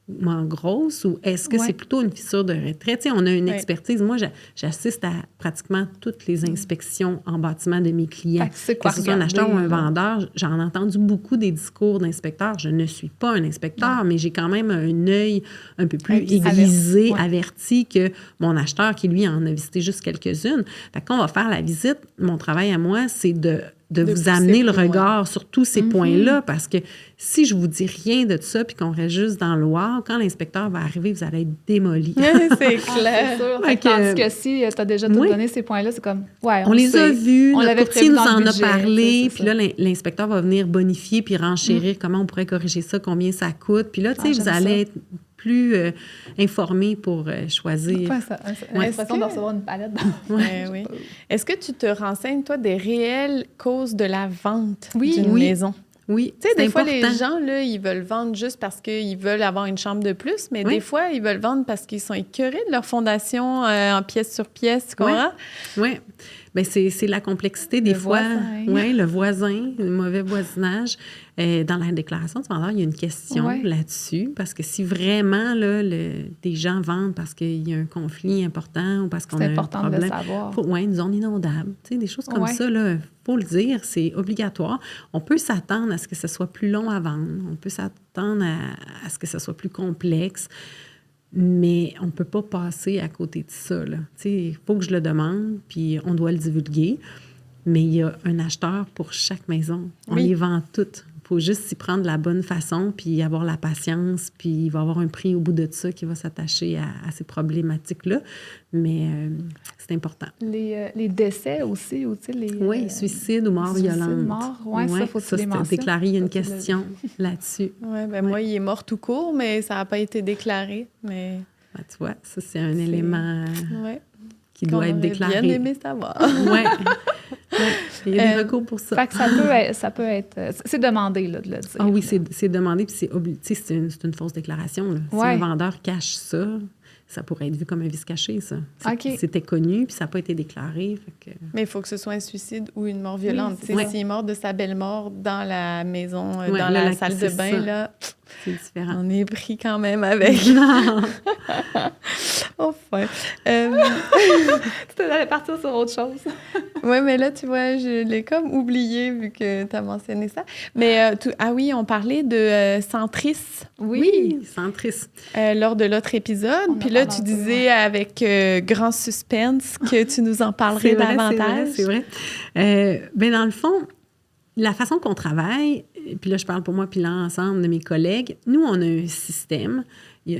grosse ou est-ce que c'est plutôt une fissure de retrait? On a une expertise. Moi, j'assiste à pratiquement toutes les inspections en bâtiment de mes clients. Que ce soit un acheteur ou un vendeur, j'en ai entendu beaucoup des discours d'inspecteurs. Je ne suis pas un inspecteur, mais j'ai quand même un œil un peu plus aiguisé, averti que mon acheteur qui, lui, en a visité juste quelques-unes. Fait que quand on va faire la visite, mon travail à moi, c'est de vous pousser amener le plus loin. regard sur tous ces points-là, parce que si je vous dis rien de ça, puis qu'on reste juste dans le wow, quand l'inspecteur va arriver, vous allez être démolis. C'est Ah, clair. c'est sûr. Fait que- Tandis que si tu as déjà tout Oui. donné ces points-là, c'est comme, ouais, On les sait. a vus, On notre l'avait courtier prévu nous dans le en a budget, parlé, c'est puis là, l'inspecteur va venir bonifier puis renchérir comment on pourrait corriger ça, combien ça coûte. Puis là, tu sais, Ah, vous j'aime allez ça. être plus informé pour choisir. Ouais, ça, Ouais. l'impression de recevoir une palette. Ouais, oui. Est-ce que tu te renseignes, toi, des réelles causes de la vente Oui. d'une Oui. maison? Oui, Tu sais, c'est des fois, important. les gens, là, ils veulent vendre juste parce qu'ils veulent avoir une chambre de plus, mais Oui. des fois, ils veulent vendre parce qu'ils sont écœurés de leur fondation en pièce sur pièce, tu comprends? Oui. Bien, c'est la complexité des Le fois. voisin. Oui, le voisin, le mauvais voisinage. Dans la déclaration du vendeur, il y a une question Ouais. là-dessus. Parce que si vraiment, là, des gens vendent parce qu'il y a un conflit important ou parce qu'on a C'est un important de le problème. savoir. Oui, une zone inondable. Tu sais, des choses comme Ouais. ça, il faut le dire, c'est obligatoire. On peut s'attendre à ce que ce soit plus long à vendre. On peut s'attendre à ce que ce soit plus complexe. Mais on ne peut pas passer à côté de ça. Il faut que je le demande, puis on doit le divulguer. Mais il y a un acheteur pour chaque maison. On Oui. les vend toutes. Il faut juste s'y prendre de la bonne façon, puis avoir la patience, puis il va y avoir un prix au bout de ça qui va s'attacher à ces problématiques-là. Mais c'est important. Les décès aussi, ou tu sais, les... Oui, suicide ou mort suicide, violente. mort, ouais, ça, faut que tu les c'est mentionnes. déclaré. Il y a une Ça, tu l'as question là-dessus. Oui, ben moi, il est mort tout court, mais ça n'a pas été déclaré. Mais Ben, tu vois, ça, c'est un élément ouais, qui qu'on doit être aurait déclaré. bien aimé savoir. Oui. Il y a des recours pour ça. Fait que ça peut être... C'est demandé, là, de le dire. Ah oui, là. c'est demandé, puis c'est une fausse déclaration. Là. Si Ouais. un vendeur cache ça, ça pourrait être vu comme un vice caché, ça. OK. C'était connu, puis ça n'a pas été déclaré. Fait que... Mais il faut que ce soit un suicide ou une mort violente. Oui, Tu sais, c'est s'il est mort de sa belle-mort dans la maison, Ouais, dans là, la là, salle de c'est bain, ça. là, C'est différent. on est pris quand même avec. Non! Enfin. Tu allais partir sur autre chose. Oui, mais là, tu vois, je l'ai comme oublié vu que tu as mentionné ça. Mais, ah oui, on parlait de Centris. Oui, centriste. Lors de l'autre épisode. On en Puis là, parle tu un peu, disais avec grand suspense que tu nous en parlerais C'est vrai, davantage. C'est vrai. Ben, dans le fond, la façon qu'on travaille, puis là, je parle pour moi puis l'ensemble de mes collègues, nous, on a un système.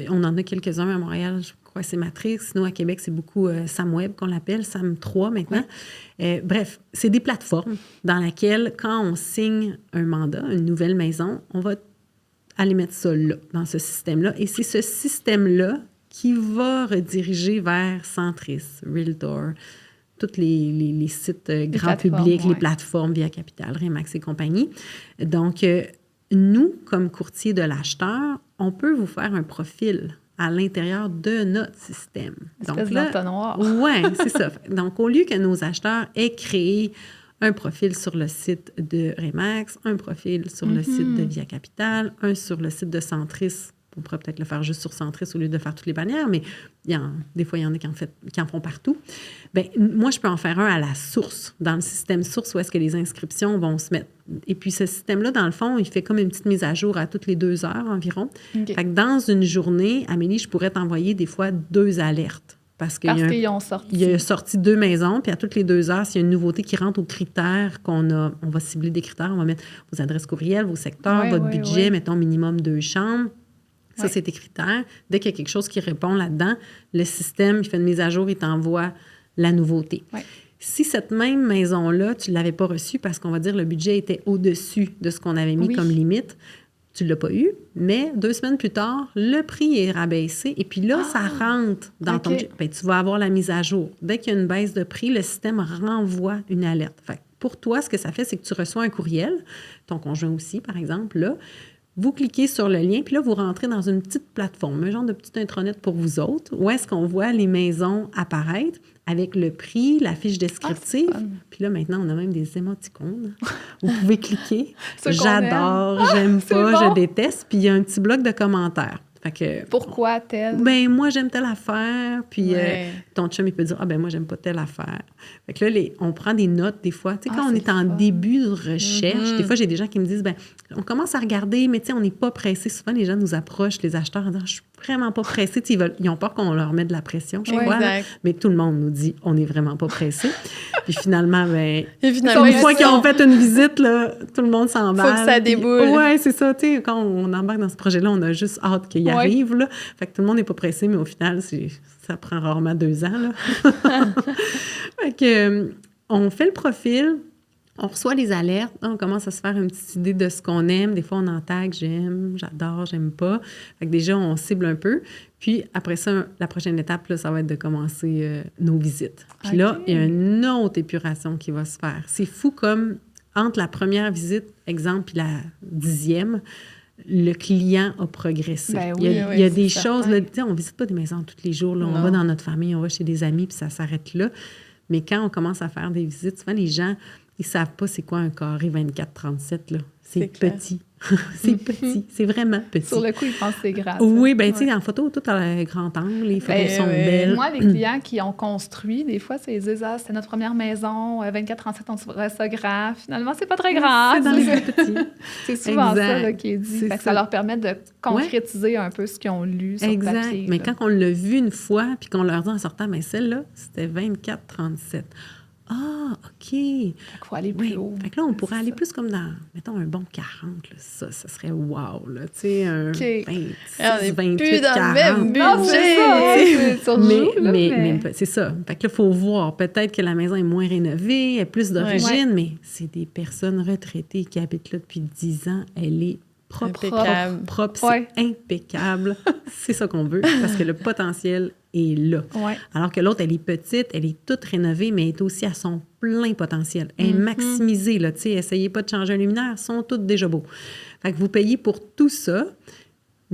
On en a quelques-uns à Montréal, je crois que c'est Matrix. Sinon, à Québec, c'est beaucoup SamWeb qu'on l'appelle, Sam 3 maintenant. Bref, c'est des plateformes dans lesquelles, quand on signe un mandat, une nouvelle maison, on va aller mettre ça là, dans ce système-là. Et c'est ce système-là qui va rediriger vers Centris, Realtor, tous les sites grand public, les plateformes Via Capital, Remax et compagnie. Donc, nous, comme courtier de l'acheteur, on peut vous faire un profil à l'intérieur de notre système. Espèce d'entonnoir. Oui, c'est ça. Donc, au lieu que nos acheteurs aient créé un profil sur le site de Remax, un profil sur le site de Via Capital, un sur le site de Centris. On pourrait peut-être le faire juste sur Centris au lieu de faire toutes les bannières, mais des fois, il y en a qui en font partout. Bien, moi, je peux en faire un à la source, dans le système source où est-ce que les inscriptions vont se mettre. Et puis, ce système-là, dans le fond, il fait comme une petite mise à jour à toutes les 2 heures environ. OK. Fait que dans une journée, Amélie, je pourrais t'envoyer des fois 2 alertes. Parce qu'ils ont sorti. Il y a sorti 2 maisons, puis à toutes les 2 heures, s'il y a une nouveauté qui rentre aux critères on va cibler des critères, on va mettre vos adresses courriels, vos secteurs, votre budget, mettons minimum 2 chambres. Ça, c'est tes critères. Dès qu'il y a quelque chose qui répond là-dedans, le système, il fait une mise à jour, il t'envoie la nouveauté. Ouais. Si cette même maison-là, tu ne l'avais pas reçue parce qu'on va dire le budget était au-dessus de ce qu'on avait mis comme limite, tu ne l'as pas eu, mais 2 semaines plus tard, le prix est rabaissé et puis là, ça rentre dans ton budget. Bien, tu vas avoir la mise à jour. Dès qu'il y a une baisse de prix, le système renvoie une alerte. Fait que pour toi, ce que ça fait, c'est que tu reçois un courriel, ton conjoint aussi, par exemple, là. Vous cliquez sur le lien, puis là, vous rentrez dans une petite plateforme, un genre de petite intranet pour vous autres, où est-ce qu'on voit les maisons apparaître avec le prix, la fiche descriptive. Puis là, maintenant, on a même des émoticônes. Vous pouvez cliquer. J'adore, j'aime pas, je déteste. Puis il y a un petit bloc de commentaires. Fait que, Pourquoi tel? ben moi, j'aime telle affaire, puis Ouais. ton chum, il peut dire, ah ben moi, j'aime pas telle affaire. Fait que là, on prend des notes des fois. Tu sais, quand on c'est est en le fun. début de recherche, des fois, j'ai des gens qui me disent, ben on commence à regarder, mais tu sais, on n'est pas pressé. Souvent, les gens nous approchent, les acheteurs, en disant, je suis vraiment pas pressé. Tu sais, ils ont peur qu'on leur mette de la pression, je Ouais, crois. là. exact. Mais tout le monde nous dit, on n'est vraiment pas pressé. Puis finalement, ben Et finalement, une fois qu'ils ont fait une visite, là, tout le monde s'emballe. Faut que ça Puis- déboule. Ouais, c'est ça. Tu sais, quand on embarque dans ce projet-là, on a juste hâte qu'il Ouais. arrive. Là. Fait que tout le monde n'est pas pressé, mais au final, ça prend rarement 2 ans. Là. Fait que, on fait le profil, on reçoit les alertes, on commence à se faire une petite idée de ce qu'on aime. Des fois, on en tag, j'aime, j'adore, j'aime pas. Fait que déjà, on cible un peu. Puis après ça, la prochaine étape, là, ça va être de commencer nos visites. Puis là, OK. il y a une autre épuration qui va se faire. C'est fou comme entre la première visite, exemple, puis la 10e, le client a progressé. Ben il y a, oui, il y a c'est des certain. choses, là, tu sais, on ne visite pas des maisons tous les jours. Là, on Non. va dans notre famille, on va chez des amis, puis ça s'arrête là. Mais quand on commence à faire des visites, souvent, les gens, ils ne savent pas c'est quoi un carré 24-37. Là. C'est C'est clair. petit. C'est petit. C'est vraiment petit. Sur le coup, ils pensent que c'est grave. Oui, bien, tu sais, en photo, tout à grand angle, les photos Ben, sont ouais. belles. Moi, les clients qui ont construit, des fois, ils disent « Ah, c'était notre première maison, 24-37, on trouverait ça grave. » Finalement, c'est pas très grave. C'est dans les plus petits. C'est souvent Exact. ça là, qui est dit. C'est Fait que ça. ça leur permet de concrétiser un peu ce qu'ils ont lu sur Exact. papier. Mais là. quand on l'a vu une fois, puis qu'on leur dit en sortant, mais celle-là, c'était 24-37. Ah, OK. Fait qu'il faut aller plus Oui. haut. Fait que là, on pourrait C'est aller ça. plus comme dans, mettons, un bon 40. Là. Ça serait wow, là. Tu sais, un OK. 26, On est 28, plus dans 40. le même Non, c'est budget. ça, hein, c'est sur Mais, joue, là, mais- c'est ça. Fait que là, il faut voir. Peut-être que la maison est moins rénovée, elle est plus d'origine, mais c'est des personnes retraitées qui habitent là depuis 10 ans. Elle est propre. Impeccable. Propre, c'est Ouais. impeccable. C'est ça qu'on veut, parce que le potentiel est là. Ouais. Alors que l'autre, elle est petite, elle est toute rénovée, mais elle est aussi à son plein potentiel. Elle est maximisée, là. Tu sais, essayez pas de changer un luminaire, sont toutes déjà beaux. Fait que vous payez pour tout ça,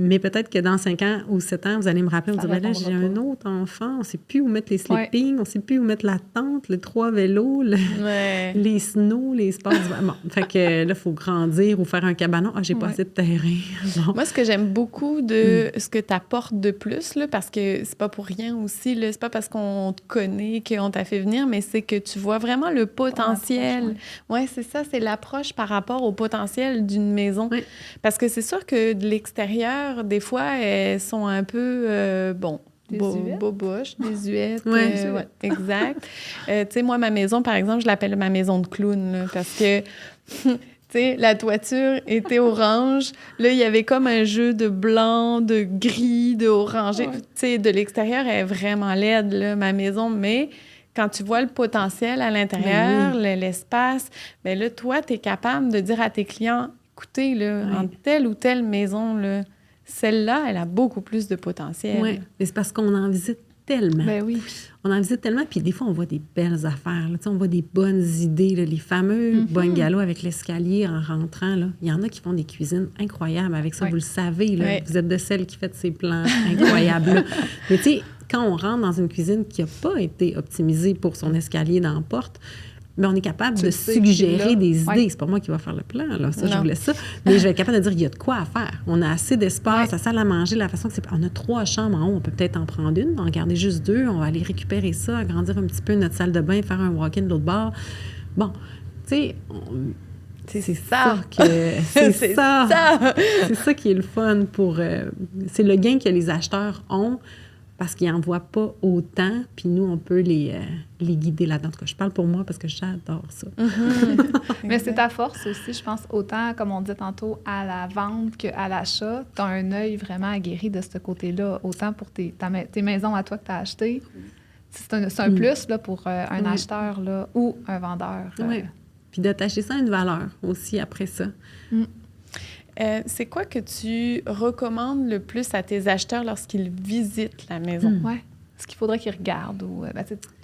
mais peut-être que dans 5 ans ou 7 ans, vous allez me rappeler, vous Ça dire, ben là, répondra j'ai un pas. autre enfant, on sait plus où mettre les sleeping, on sait plus où mettre la tente, les 3 vélos, Ouais. les snows, les sports d'hiver. Bon, fait que là, il faut grandir ou faire un cabanon. Ah, j'ai pas Ouais. assez de terrain. Bon. Moi, ce que j'aime beaucoup de ce que tu apportes de plus, là, parce que c'est pas pour rien aussi, là, c'est pas parce qu'on te connaît qu'on t'a fait venir, mais c'est que tu vois vraiment le potentiel. Oui, c'est ça, c'est l'approche par rapport au potentiel d'une maison. Oui. Parce que c'est sûr que de l'extérieur, des fois, elles sont un peu, Désuètes. boboches, désuètes. Ouais. Ouais, exact. Tu sais, moi, ma maison, par exemple, je l'appelle ma maison de clown, là, parce que... Tu sais, la toiture était orange. Là, il y avait comme un jeu de blanc, de gris, de orangé. Ouais. Tu sais, de l'extérieur, elle est vraiment laide, là, ma maison. Mais quand tu vois le potentiel à l'intérieur, l'espace, bien là, toi, tu es capable de dire à tes clients, écoutez, là, Ouais. en telle ou telle maison, là, celle-là, elle a beaucoup plus de potentiel. Oui, mais c'est parce qu'on en visite tellement. Ben oui. On en visite tellement, puis des fois, on voit des belles affaires. Là. Tu sais, on voit des bonnes idées, là, les fameux bungalows avec l'escalier en rentrant. Là. Il y en a qui font des cuisines incroyables avec ça, Ouais. vous le savez. Là. Ouais. Vous êtes de celles qui font ces plans incroyables. Mais tu sais, quand on rentre dans une cuisine qui n'a pas été optimisée pour son escalier dans la porte, mais on est capable Tu de le sais qu'il est suggérer là. des idées. Ouais. C'est pas moi qui va faire le plan, là. Ça, je Non. voulais ça. Mais je vais être capable de dire, il y a de quoi à faire. On a assez d'espace, Ouais. la salle à manger, la façon que c'est... On a 3 chambres en haut, on peut peut-être en prendre une, en garder juste 2, on va aller récupérer ça, agrandir un petit peu notre salle de bain, faire un walk-in de l'autre bord. Bon, tu sais... C'est C'est ça. ça que... C'est C'est ça. ça. C'est ça qui est le fun pour... c'est le gain que les acheteurs ont parce qu'ils n'en voient pas autant, puis nous, on peut les guider là-dedans. En tout cas, je parle pour moi parce que j'adore ça. Mais c'est ta force aussi, je pense, autant, comme on disait tantôt, à la vente qu'à l'achat. Tu as un œil vraiment aguerri de ce côté-là, autant pour tes maisons à toi que tu as achetées. C'est un plus là, pour un Oui. acheteur là, ou un vendeur. Oui. Puis d'attacher ça à une valeur aussi après ça. C'est quoi que tu recommandes le plus à tes acheteurs lorsqu'ils visitent la maison? Ouais. ce qu'il faudrait qu'ils regardent? Ou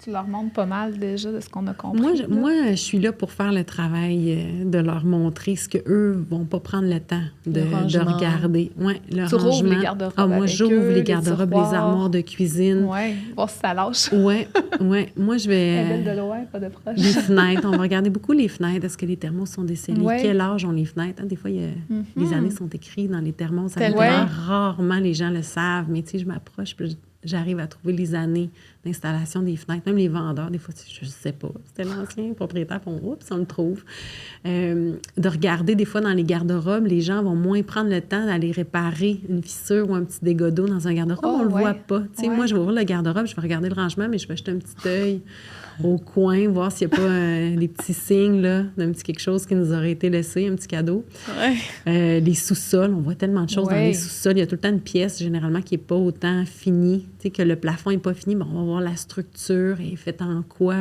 tu leur montres pas mal déjà de ce qu'on a compris. Moi, je suis là pour faire le travail de leur montrer ce qu'eux vont pas prendre le temps de regarder. Ouais, le tu rouvres les garde-robes moi, j'ouvre les garde-robes, les armoires de cuisine. Oui, voir si ça lâche. Oui. Moi, je vais... Belle de loin, pas de proche. Les fenêtres, on va regarder beaucoup les fenêtres. Est-ce que les thermos sont descellés? Ouais. Quel âge ont les fenêtres? Des fois, les années sont écrites dans les thermos. Tellement. Rarement, les gens le savent. Mais tu sais, je m'approche, puis j'arrive à trouver les années d'installation des fenêtres. Même les vendeurs, des fois, je ne sais pas. C'était l'ancien propriétaire, puis on le trouve. De regarder, des fois, dans les garde-robes, les gens vont moins prendre le temps d'aller réparer une fissure ou un petit dégât d'eau dans un garde-robe. On ne le voit pas. Tu sais, moi, je vais ouvrir le garde-robe, je vais regarder le rangement, mais je vais jeter un petit œil au coin, voir s'il n'y a pas des petits signes là, d'un petit quelque chose qui nous aurait été laissé, un petit cadeau. Ouais. Les sous-sols, on voit tellement de choses dans les sous-sols. Il y a tout le temps une pièce, généralement, qui n'est pas autant finie. Tu sais, que le plafond n'est pas fini, on va voir la structure, elle est faite en quoi.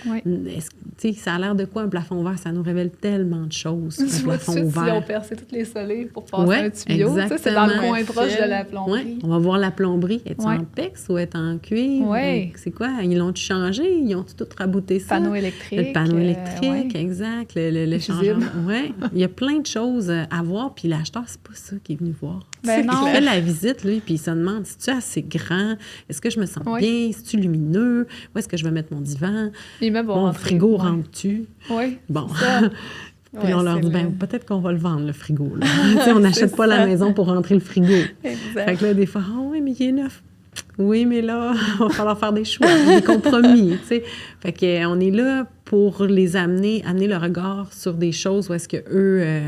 Oui. Tu sais, ça a l'air de quoi un plafond ouvert? Ça nous révèle tellement de choses. Tu vois tout de suite s'ils ont percé toutes les solives pour passer un tuyau. Tu sais, c'est dans le coin proche de la plomberie. Ouais. On va voir la plomberie. Est-ce en PEX ou est en cuivre? Oui. C'est quoi? Ils l'ont changé? Ils ont tout rabouté ça? Panneau électrique. Le panneau électrique, exact. Le changement. Oui. Il y a plein de choses à voir. Puis l'acheteur, c'est pas ça qu'il est venu voir. Ben non. Il fait la visite, lui, puis il se demande, si tu assez grand? Est-ce que je me sens bien? Si-tu lumineux? Où est-ce que je vais mettre mon divan? Mon frigo rentre-tu? Oui. Bon. Puis on leur dit, peut-être qu'on va le vendre, le frigo. Là. On n'achète pas la maison pour rentrer le frigo. Exact. Fait que là, des fois, oui, mais il est neuf. Oui, mais là, il va falloir faire des choix, des compromis, tu sais. Fait qu'on est là pour les amener le regard sur des choses où est-ce qu'eux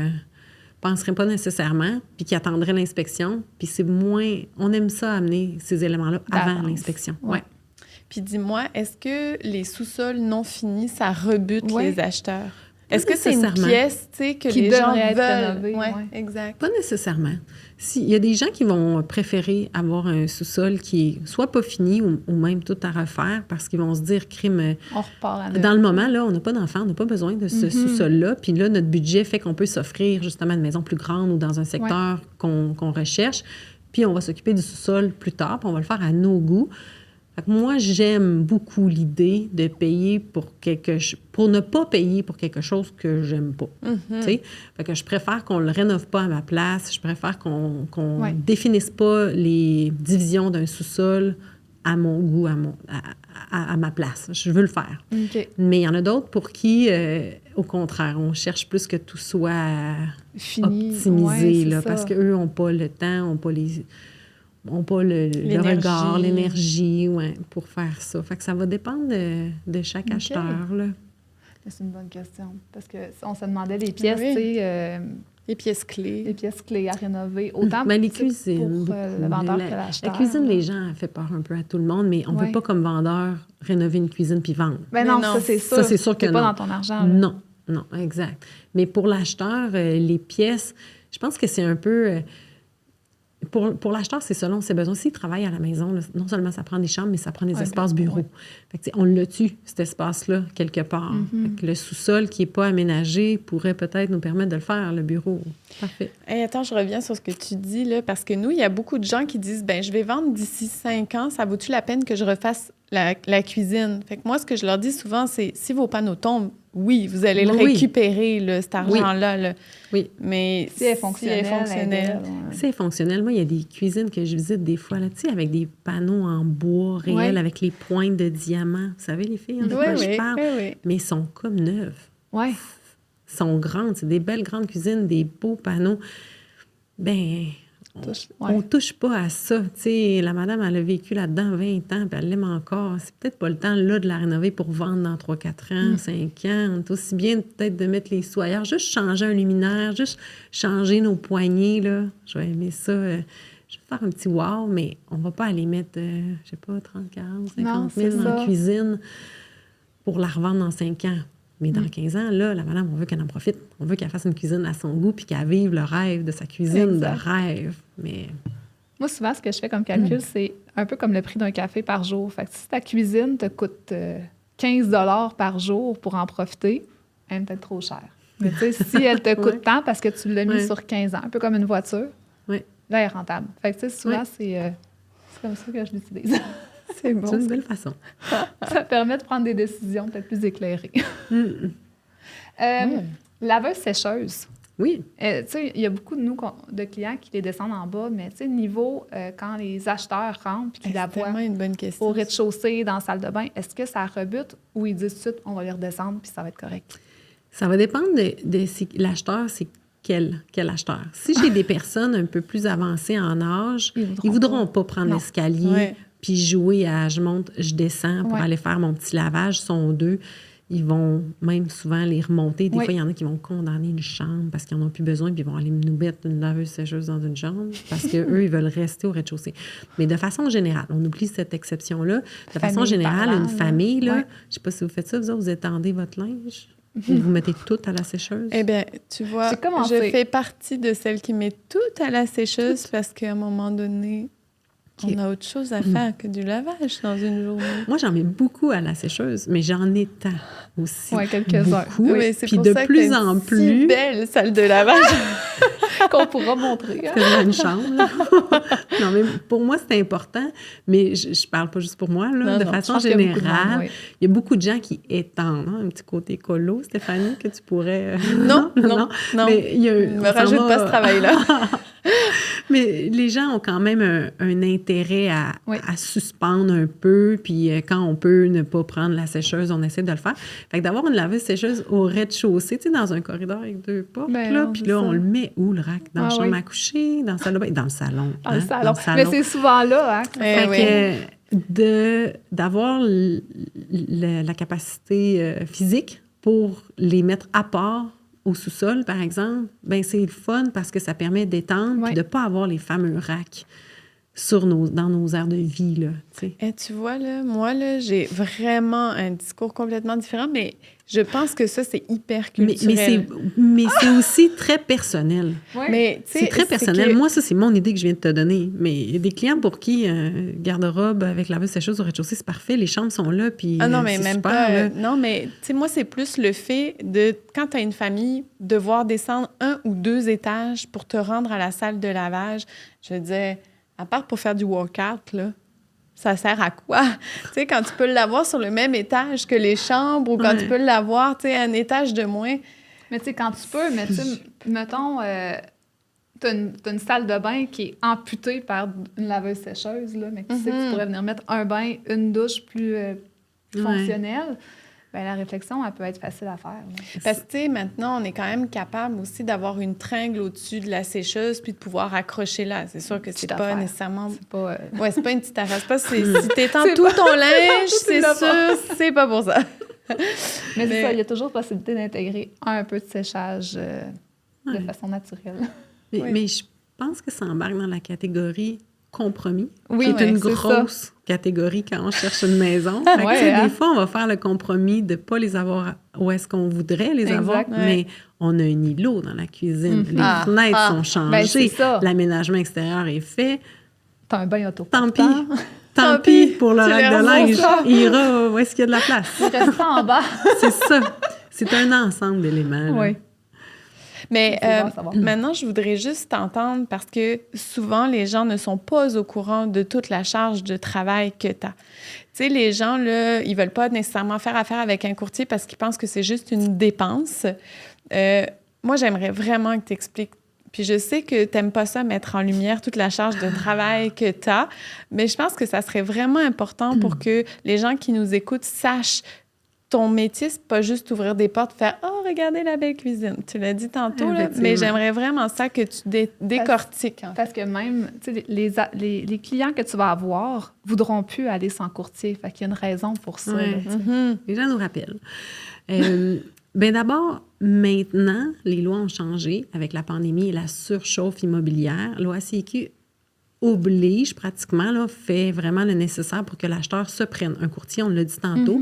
penseraient pas nécessairement, puis qui attendraient l'inspection. Puis c'est moins... On aime ça, amener ces éléments-là avant l'inspection. Ouais. Puis dis-moi, est-ce que les sous-sols non finis, ça rebute les acheteurs? Est-ce que c'est une pièce, tu sais, que les gens veulent? Oui, exact. Pas nécessairement. Il y a des gens qui vont préférer avoir un sous-sol qui est soit pas fini ou même tout à refaire parce qu'ils vont se dire, crime, on repart à dans le moment, là, on n'a pas d'enfants, on n'a pas besoin de ce sous-sol-là. Puis là, notre budget fait qu'on peut s'offrir justement une maison plus grande ou dans un secteur qu'on recherche. Puis on va s'occuper du sous-sol plus tard, puis on va le faire à nos goûts. Fait que moi, j'aime beaucoup l'idée de payer pour ne pas payer pour quelque chose que j'aime pas. Fait que je préfère qu'on le rénove pas à ma place. Je préfère qu'on définisse pas les divisions d'un sous-sol à mon goût, à ma place. Je veux le faire. Okay. Mais il y en a d'autres pour qui, au contraire, on cherche plus que tout soit fini, optimisé, là, parce qu'eux n'ont pas le temps, n'ont pas le regard, l'énergie pour faire ça. Fait que ça va dépendre de chaque acheteur. Là. C'est une bonne question. Parce qu'on se demandait les pièces, tu sais... les pièces clés. Les pièces clés à rénover. Autant les cuisines, pour le vendeur que l'acheteur. La cuisine, les gens, fait peur un peu à tout le monde, mais on ne veut pas, comme vendeur, rénover une cuisine puis vendre. Ben non, ça, c'est sûr. Ça, c'est sûr que c'est pas dans ton argent. Là. Non, exact. Mais pour l'acheteur, les pièces, je pense que c'est un peu... Pour l'acheteur, c'est selon ses besoins. S'il travaille à la maison, là, non seulement ça prend des chambres, mais ça prend des espaces bureaux. Fait que, on l'a tue, cet espace-là, quelque part. Fait que le sous-sol qui n'est pas aménagé pourrait peut-être nous permettre de le faire, le bureau. Parfait. Hey, attends, je reviens sur ce que tu dis, là, parce que nous, il y a beaucoup de gens qui disent, je vais vendre d'ici 5 ans, ça vaut-tu la peine que je refasse la cuisine? Fait que moi, ce que je leur dis souvent, c'est, si vos panneaux tombent, oui, vous allez le récupérer, là, cet argent-là. Là. Oui. Mais si elle est fonctionnelle. Si elle est fonctionnelle, moi, il y a des cuisines que je visite des fois, là, tu sais, avec des panneaux en bois réels, avec les pointes de diamants. Vous savez, les filles, de quoi je parle? Mais ils sont comme neufs. Oui. Ils sont grandes. C'est des belles grandes cuisines, des beaux panneaux. On touche pas à ça. Tu sais, la madame, elle a vécu là-dedans 20 ans, puis elle l'aime encore. C'est peut-être pas le temps, là, de la rénover pour vendre dans 3-4 ans, 5 ans. On est aussi bien peut-être de mettre les sous ailleurs. Juste changer un luminaire, juste changer nos poignées, là. Je vais aimer ça. Je vais faire un petit wow, mais on va pas aller mettre, je sais pas, 30, 40, 50 000 dans la cuisine pour la revendre dans 5 ans. Mais dans 15 ans, là, la madame, on veut qu'elle en profite. On veut qu'elle fasse une cuisine à son goût puis qu'elle vive le rêve de sa cuisine de rêve. Mais... Moi, souvent, ce que je fais comme calcul, c'est un peu comme le prix d'un café par jour. Fait que si ta cuisine te coûte 15 $ par jour pour en profiter, elle est peut-être trop chère. Mais tu sais, si elle te coûte tant parce que tu l'as mis sur 15 ans, un peu comme une voiture, là, elle est rentable. Fait que tu sais, souvent, c'est comme ça que je l'utilise. C'est bon. C'est une belle façon. Ça permet de prendre des décisions peut-être plus éclairées. Laveuse-sécheuse. Oui. Tu sais, il y a beaucoup de clients qui les descendent en bas, mais tu sais, niveau quand les acheteurs rentrent puis qu'ils la C'est voient vraiment une bonne question. au rez-de-chaussée, dans la salle de bain, est-ce que ça rebute ou ils disent tout de suite, on va les redescendre puis ça va être correct? Ça va dépendre de si l'acheteur, c'est quel acheteur. Si j'ai des personnes un peu plus avancées en âge, ils voudront pas prendre l'escalier Ouais. puis jouer à je monte, je descends pour Ouais. aller faire mon petit lavage. Ils sont deux. Ils vont même souvent les remonter. Des Oui. fois, il y en a qui vont condamner une chambre parce qu'ils n'en ont plus besoin puis ils vont aller nous mettre une laveuse sécheuse dans une chambre parce qu'eux, ils veulent rester au rez-de-chaussée. Mais de façon générale, on oublie cette exception-là. De façon générale, parlant, une famille, là, ouais. je sais pas si vous faites ça, vous étendez votre linge ou vous mettez tout à la sécheuse. Eh bien, tu vois, J'ai commencé. je fais partie de celles qui met tout à la sécheuse parce qu'à un moment donné, Ok. on a autre chose à faire que du lavage dans une journée. Moi, j'en mets beaucoup à la sécheuse, mais j'en étends aussi. Ouais, quelques-heures. Beaucoup. Oui, c'est Puis pour de ça que plus t'as en une plus. si belle salle de lavage. Qu'on pourra montrer. Hein? C'est dans une chambre. là. Non, mais pour moi, c'est important. Mais je parle pas juste pour moi. Là. Non, de non, façon je pense qu'il y a beaucoup de générale, monde, oui. il y a beaucoup de gens qui étendent. Hein, un petit côté écolo, Stéphanie, que tu pourrais... Non. Mais il y a, Ne me rajoute pas ce travail-là. Mais les gens ont quand même un intérêt Oui. à suspendre un peu, puis quand on peut ne pas prendre la sécheuse, on essaie de le faire. Fait que d'avoir une laveuse sécheuse au rez-de-chaussée, tu sais, dans un corridor avec deux portes, Ben là, non, puis c'est là, ça. on le met où, le rack? Dans la Ah chambre oui. à coucher, dans le salon, dans le salon. Dans le hein, salon. dans le salon. Mais c'est souvent là, hein? que ça Eh fait oui. Fait que d'avoir la capacité physique pour les mettre à part au sous-sol, par exemple, ben c'est le fun parce que ça permet d'étendre Ouais. et de ne pas avoir les fameux racks dans nos aires de vie, là, tu sais. Et tu vois, là, moi, là, j'ai vraiment un discours complètement différent, mais je pense que ça, c'est hyper culturel. Mais c'est aussi très personnel. Ouais. Mais, tu sais, C'est très personnel. que- Moi, ça, c'est mon idée que je viens de te donner. Mais il y a des clients pour qui garde-robe avec laveuse sécheuse au rez-de-chaussée, c'est parfait. Les chambres sont là, puis Ah non, mais c'est même super, pas. là. Non, mais tu sais, moi, c'est plus le fait de, quand tu as une famille, devoir descendre 1 ou 2 étages pour te rendre à la salle de lavage. Je veux dire, à part pour faire du workout, là, ça sert à quoi? Tu sais, quand tu peux l'avoir sur le même étage que les chambres ou quand Ouais. tu peux l'avoir, tu sais, un étage de moins. Mais tu sais, quand tu peux, mais tu sais, mettons, t'as une salle de bain qui est amputée par une laveuse sécheuse, là, mais tu sais que tu pourrais venir mettre un bain, une douche plus fonctionnelle. Ben, la réflexion, elle peut être facile à faire. Là. Parce que, tu sais, maintenant, on est quand même capable aussi d'avoir une tringle au-dessus de la sécheuse puis de pouvoir accrocher là. C'est sûr que c'est Petite pas affaire. nécessairement... C'est pas... Ouais, c'est pas une petite affaire. C'est pas si t'étends C'est tout pas- ton linge, tout c'est là-bas. sûr, c'est pas pour ça. Mais Mais- c'est ça, il y a toujours possibilité d'intégrer un peu de séchage de Ouais. façon naturelle. Mais, Oui. mais je pense que ça embarque dans la catégorie compromis. Oui, qui est une c'est grosse catégorie quand on cherche une maison. Fait que, Ouais, tu sais, hein? des fois, on va faire le compromis de ne pas les avoir où est-ce qu'on voudrait les Exact, avoir, ouais. mais on a un îlot dans la cuisine. Mhm. Les Ah, fenêtres ah. sont changées. Ben, c'est ça. L'aménagement extérieur est fait. T'as un bain auto. Tant pis. Tant Tant pis. pis pour le Tu rack les de remontes, linge. ça. Il ira où est-ce qu'il y a de la place. Il reste en bas. C'est ça. C'est un ensemble d'éléments. là. Oui. Mais C'est bon à savoir. maintenant, je voudrais juste t'entendre parce que souvent, les gens ne sont pas au courant de toute la charge de travail que tu as. Tu sais, les gens, là, ils veulent pas nécessairement faire affaire avec un courtier parce qu'ils pensent que c'est juste une dépense. Moi, j'aimerais vraiment que tu expliques. Puis je sais que tu n'aimes pas ça, mettre en lumière toute la charge de travail que tu as, mais je pense que ça serait vraiment important pour que les gens qui nous écoutent sachent ton métier, c'est pas juste ouvrir des portes, faire « Oh, regardez la belle cuisine ». Tu l'as dit tantôt, là, Effectivement. mais j'aimerais vraiment ça que tu décortiques. En fait. Parce que même, tu sais, les clients que tu vas avoir voudront plus aller sans courtier. Fait qu'il y a une raison pour ça. Ouais. là, tu sais. Mhm. Les gens nous rappellent. Bien d'abord, maintenant, les lois ont changé avec la pandémie et la surchauffe immobilière. L'OACQ oblige pratiquement, là, fait vraiment le nécessaire pour que l'acheteur se prenne un courtier, on l'a dit tantôt.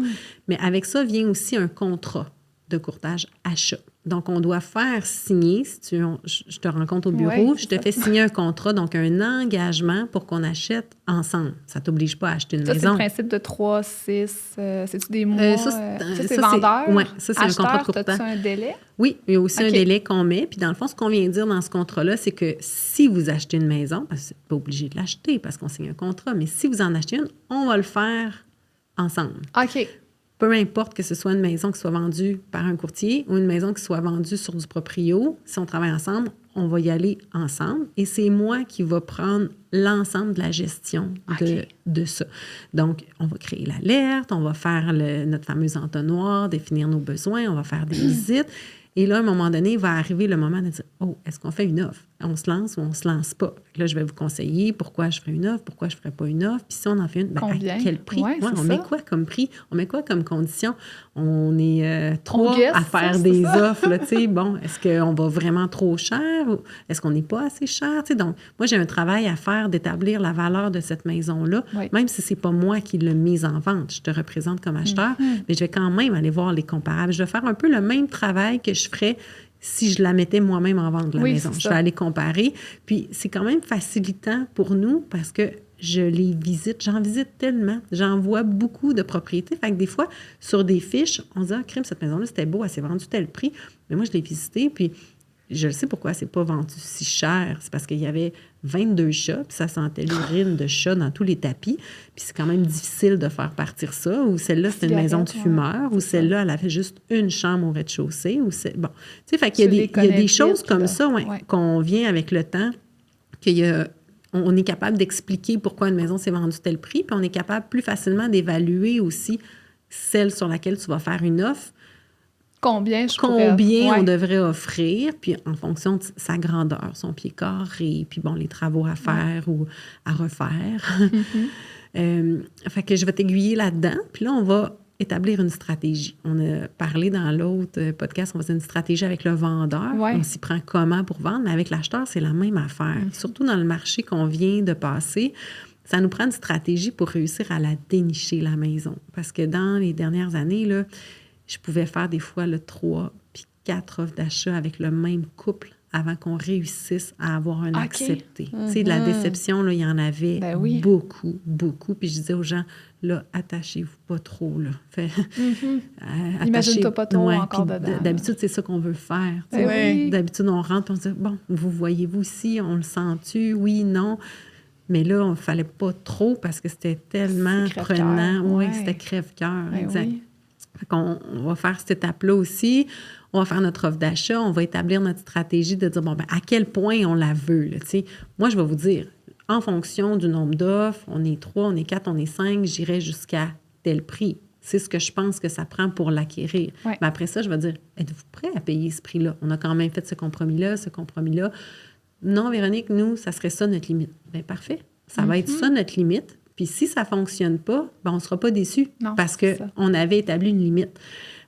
Mais avec ça vient aussi un contrat de courtage achat. Donc, on doit faire signer, je te rencontre au bureau, Ouais, je te fais signer un contrat, donc un engagement pour qu'on achète ensemble. Ça ne t'oblige pas à acheter une Ça, c'est maison. le principe de 3, 6, c'est-tu des mois? Ça, c'est ça, vendeur. Oui, ça, c'est un contrat de court Acheteur, temps. t'as-tu un délai? Oui, il y a aussi un OK. délai qu'on met. Puis dans le fond, ce qu'on vient de dire dans ce contrat-là, c'est que si vous achetez une maison, parce que vous n'êtes pas obligé de l'acheter parce qu'on signe un contrat, mais si vous en achetez une, on va le faire ensemble. OK. Peu importe que ce soit une maison qui soit vendue par un courtier ou une maison qui soit vendue sur du proprio, si on travaille ensemble, on va y aller ensemble. Et c'est moi qui va prendre l'ensemble de la gestion de ça. Donc, on va créer l'alerte, on va faire notre fameux entonnoir, définir nos besoins, on va faire des visites. Et là, à un moment donné, il va arriver le moment de dire « Oh, est-ce qu'on fait une offre? On se lance ou on se lance pas? » Là, je vais vous conseiller pourquoi je ferai une offre, pourquoi je ne ferai pas une offre. Puis si on en fait une, ben, à quel prix? Ouais, on met quoi comme prix? On met quoi comme condition? On est trois à faire des offres. Là, bon, est-ce qu'on va vraiment trop cher? Ou est-ce qu'on n'est pas assez cher? Donc, moi, j'ai un travail à faire d'établir la valeur de cette maison-là, même si ce n'est pas moi qui l'ai mise en vente. Je te représente comme acheteur, mais je vais quand même aller voir les comparables. Je vais faire un peu le même travail que je ferais si je la mettais moi-même en vente, la maison. Je vais aller comparer. Puis, c'est quand même facilitant pour nous parce que je les visite. J'en visite tellement. J'en vois beaucoup de propriétés. Fait que des fois, sur des fiches, on se dit « Ah, crime, cette maison-là, c'était beau, elle s'est vendue tel prix. » Mais moi, je l'ai visitée, puis je sais pourquoi c'est pas vendu si cher. C'est parce qu'il y avait 22 chats, puis ça sentait l'urine de chat dans tous les tapis. Puis c'est quand même difficile de faire partir ça. Ou celle-là, c'était une maison de fumeurs. Ou celle-là, elle avait juste une chambre au rez-de-chaussée. Ou bon, tu sais, fait qu'il y a des choses comme ça qu'on vient avec le temps, on est capable d'expliquer pourquoi une maison s'est vendue tel prix, puis on est capable plus facilement d'évaluer aussi celle sur laquelle tu vas faire une offre. Combien on devrait offrir, puis en fonction de sa grandeur, son pied carré, puis bon, les travaux à faire ou à refaire. Fait que je vais t'aiguiller là-dedans, puis là, on va établir une stratégie. On a parlé dans l'autre podcast, on faisait une stratégie avec le vendeur. On s'y prend comment pour vendre, mais avec l'acheteur, c'est la même affaire. Surtout dans le marché qu'on vient de passer, ça nous prend une stratégie pour réussir à la dénicher, la maison. Parce que dans les dernières années, là, je pouvais faire des fois 3 puis 4 offres d'achat avec le même couple avant qu'on réussisse à avoir un accepté. Tu sais, de la déception, là, il y en avait beaucoup, beaucoup. Puis je disais aux gens, là, attachez-vous pas trop, là. Imagine-toi pas trop encore dedans. D'habitude, c'est ça qu'on veut faire. D'habitude, on rentre et on se dit, bon, vous voyez-vous ici, on le sent-tu? Oui, non. Mais là, il ne fallait pas trop parce que c'était tellement prenant. Oui, c'était crève-cœur, exact. Fait qu'on va faire cette étape-là aussi. On va faire notre offre d'achat. On va établir notre stratégie de dire, bon, ben à quel point on la veut. Là, moi, je vais vous dire, en fonction du nombre d'offres, on est 3, on est 4, on est 5, j'irai jusqu'à tel prix. C'est ce que je pense que ça prend pour l'acquérir. Mais après ça, je vais dire, êtes-vous prêt à payer ce prix-là? On a quand même fait ce compromis-là. Non, Véronique, nous, ça serait ça notre limite. Bien, parfait. Ça va être ça notre limite. Puis si ça ne fonctionne pas, ben on ne sera pas déçus parce qu'on avait établi une limite.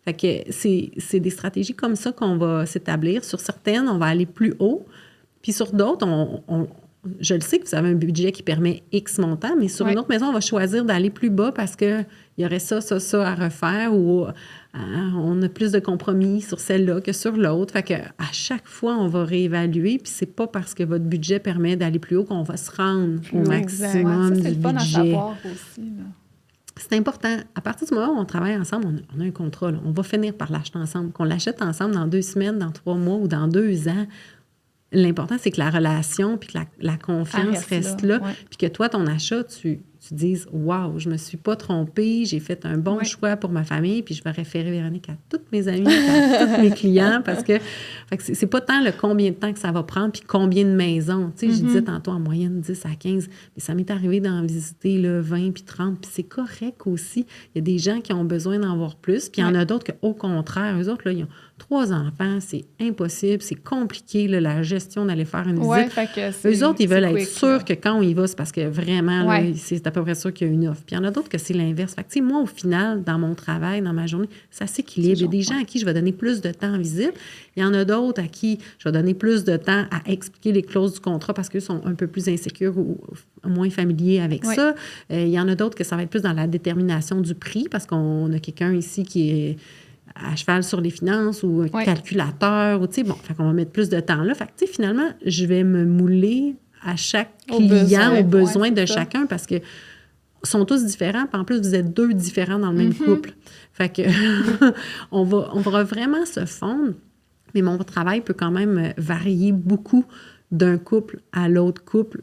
Fait que c'est des stratégies comme ça qu'on va s'établir. Sur certaines, on va aller plus haut. Puis sur d'autres, je le sais que vous avez un budget qui permet X montant, mais sur une autre maison, on va choisir d'aller plus bas parce qu'il y aurait ça à refaire ou on a plus de compromis sur celle-là que sur l'autre. Fait qu'à chaque fois, on va réévaluer. Puis c'est pas parce que votre budget permet d'aller plus haut qu'on va se rendre au maximum du budget. C'est le fun à savoir aussi, là. C'est important. À partir du moment où on travaille ensemble, on a un contrat. Là. On va finir par l'acheter ensemble. Qu'on l'achète ensemble dans 2 semaines, dans 3 mois ou dans 2 ans, l'important, c'est que la relation puis que la confiance reste là. Puis que toi, ton achat, tu dises « Wow, je me suis pas trompée, j'ai fait un bon choix pour ma famille, puis je vais référer Véronique à toutes mes amies, à tous mes clients. » Parce que c'est pas tant le combien de temps que ça va prendre, puis combien de maisons. Tu sais, je disais tantôt en moyenne 10 à 15, mais ça m'est arrivé d'en visiter là, 20 puis 30, puis c'est correct aussi. Il y a des gens qui ont besoin d'en voir plus, puis il y en a d'autres qu'au contraire, eux autres, là, ils ont 3 enfants, c'est impossible, c'est compliqué, là, la gestion d'aller faire une visite. Eux autres, ils veulent être sûrs que quand on y va, c'est parce que vraiment, là, c'est à peu près sûr qu'il y a une offre. Puis il y en a d'autres que c'est l'inverse. Fait que, tu sais, moi, au final, dans mon travail, dans ma journée, ça s'équilibre. Il y a des gens à qui je vais donner plus de temps en visite. Il y en a d'autres à qui je vais donner plus de temps à expliquer les clauses du contrat parce qu'eux sont un peu plus insécures ou moins familiers avec ça. Il y en a d'autres que ça va être plus dans la détermination du prix parce qu'on a quelqu'un ici qui est à cheval sur les finances ou calculateur, ou tu sais, bon, fait qu'on va mettre plus de temps là. Fait que, tu sais, finalement, je vais me mouler à chaque client, aux besoins de chacun, parce que sont tous différents, puis en plus, vous êtes 2 différents dans le même couple. Fait que on va vraiment se fondre, mais mon travail peut quand même varier beaucoup d'un couple à l'autre couple,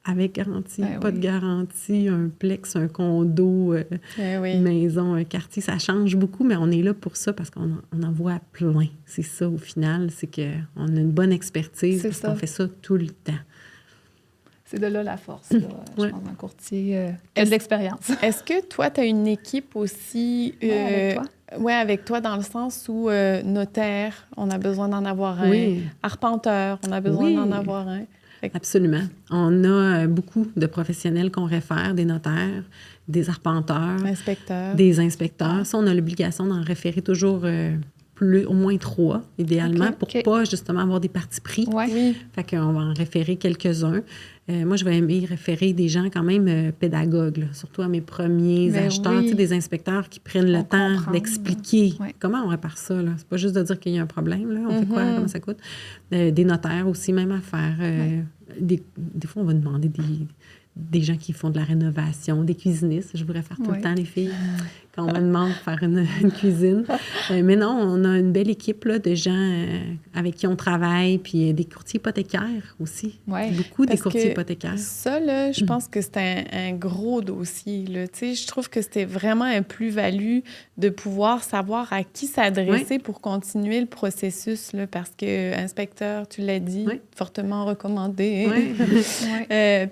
avec garantie, pas de garantie, un plex, un condo, une maison, un quartier, ça change beaucoup, mais on est là pour ça parce qu'on en voit plein. C'est ça, au final, c'est qu'on a une bonne expertise, parce qu'on fait ça tout le temps. C'est de là la force, là, je pense, un courtier qui a de l'expérience. Est-ce que toi, tu as une équipe aussi... avec toi? Oui, avec toi, dans le sens où notaire, on a besoin d'en avoir un. Arpenteur, on a besoin d'en avoir un. Absolument. On a beaucoup de professionnels qu'on réfère, des notaires, des arpenteurs, des inspecteurs. Ça, on a l'obligation d'en référer toujours au moins 3, idéalement, pour pas justement avoir des partis pris. Fait qu'on va en référer quelques-uns. Moi, je vais aimer référer des gens quand même pédagogues, là, surtout à mes premiers acheteurs, des inspecteurs qui prennent le temps d'expliquer comment on répare ça. Là. C'est pas juste de dire qu'il y a un problème, là, on fait quoi, comment ça coûte. Des notaires aussi, même à faire. Des fois, on va demander des gens qui font de la rénovation, des cuisinistes. Je voudrais faire tout le temps, les filles, quand on me demande de faire une cuisine. Mais non, on a une belle équipe là, de gens avec qui on travaille, puis des courtiers hypothécaires aussi. Beaucoup des courtiers hypothécaires. Ça, là, je pense que c'est un gros dossier. Là. Je trouve que c'était vraiment un plus-value de pouvoir savoir à qui s'adresser pour continuer le processus, là, parce que inspecteur, tu l'as dit, fortement recommandé.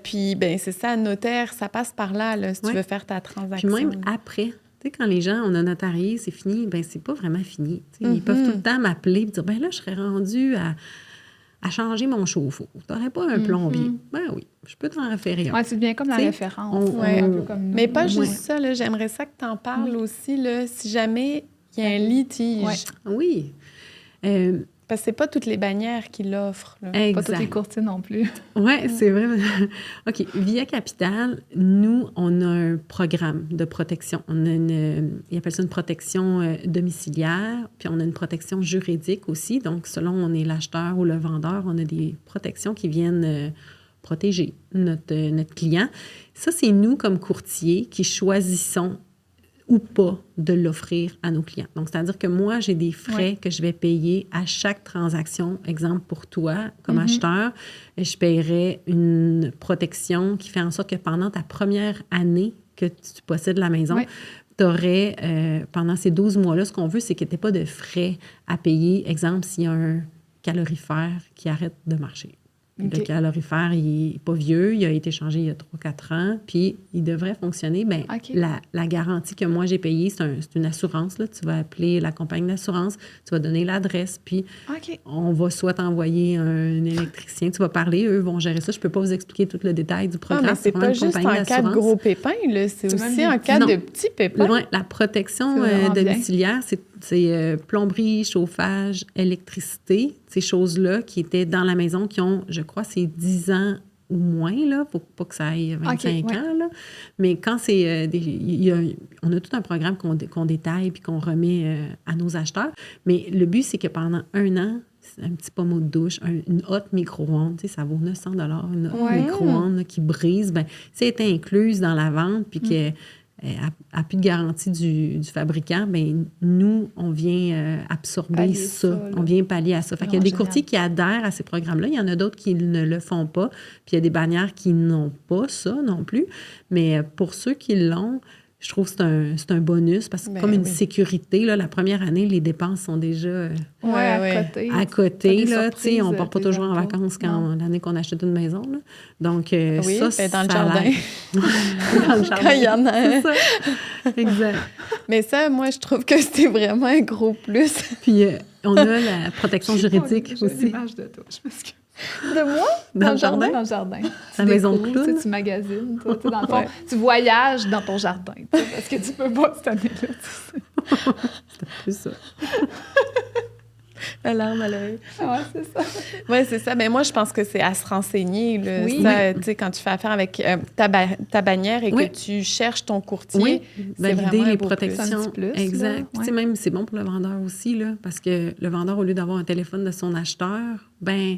Puis, ben c'est ça, notaire, ça passe par là, si tu veux faire ta transaction. Puis même après, tu sais, quand les gens, on a notarié, c'est fini, ben c'est pas vraiment fini. Ils peuvent tout le temps m'appeler et dire, ben là, je serais rendue à changer mon chauffe-eau. T'aurais pas un plombier? Ben oui, je peux t'en référer un. Oui, c'est bien comme la référence. Un peu comme mais pas juste ça, là, j'aimerais ça que t'en parles aussi, là, si jamais il y a un litige. Oui. Parce que c'est pas toutes les bannières qui l'offrent. Pas tous les courtiers non plus. Oui, c'est vrai. OK. Via Capital, nous, on a un programme de protection. On a ils appellent ça une protection domiciliaire, puis on a une protection juridique aussi. Donc, selon on est l'acheteur ou le vendeur, on a des protections qui viennent protéger notre client. Ça, c'est nous, comme courtier, qui choisissons ou pas de l'offrir à nos clients. Donc, c'est-à-dire que moi, j'ai des frais que je vais payer à chaque transaction. Exemple, pour toi, comme acheteur, je paierais une protection qui fait en sorte que pendant ta première année que tu possèdes la maison, tu aurais, pendant ces 12 mois-là, ce qu'on veut, c'est que tu n'aies pas de frais à payer. Exemple, s'il y a un calorifère qui arrête de marcher. Le calorifère, il n'est pas vieux, il a été changé il y a 3-4 ans, puis il devrait fonctionner. Bien, la garantie que moi j'ai payée, c'est une assurance. Là. Tu vas appeler la compagnie d'assurance, tu vas donner l'adresse, puis on va soit t'envoyer un électricien, tu vas parler, eux vont gérer ça. Je ne peux pas vous expliquer tout le détail du programme. Mais c'est pas juste en cas de gros pépins, là, c'est aussi en cas de petits pépins. Oui, la protection domiciliaire, c'est plomberie, chauffage, électricité, ces choses-là qui étaient dans la maison, qui ont, je crois, c'est 10 ans ou moins, là, faut pas que ça aille 25 ans, là. Mais quand c'est on a tout un programme qu'on détaille puis qu'on remet à nos acheteurs. Mais le but, c'est que pendant 1 an, un petit pommeau de douche, une hotte micro-ondes, tu sais, ça vaut 900 $, une hotte micro-ondes là, qui brise, bien, c'est incluse dans la vente, puis que à plus de garantie du fabricant, bien, nous, on vient absorber ça. On vient pallier à ça. Fait qu'il y a des courtiers qui adhèrent à ces programmes-là. Il y en a d'autres qui ne le font pas. Puis il y a des bannières qui n'ont pas ça non plus. Mais pour ceux qui l'ont, je trouve que c'est un bonus parce que comme une sécurité, là, la première année, les dépenses sont déjà à côté. Là, on ne part pas toujours en vacances l'année qu'on achète une maison. Là. Donc, ça, dans le jardin. Dans le jardin. Quand il y en a un. C'est ça. Exact. Mais ça, moi, je trouve que c'était vraiment un gros plus. Puis, on a la protection juridique aussi. J'ai l'image de toi, je m'excuse. De moi? Dans le jardin? Dans le jardin. La maison de clown? Tu magasines, toi. Dans le fond, tu voyages dans ton jardin. Parce que tu peux pas cette année-là. C'est un peu ça. La larme à l'œil. Ouais, c'est ça. Oui, c'est ça. Mais moi, je pense que c'est à se renseigner. Là. Oui. Ça, tu sais, quand tu fais affaire avec ta bannière et Oui. que tu cherches ton courtier, Oui, c'est valider vraiment un les beau protections. plus. C'est un petit plus, Exact. là. Puis, tu Ouais. sais, même, c'est bon pour le vendeur aussi, là, parce que le vendeur, au lieu d'avoir un téléphone de son acheteur, ben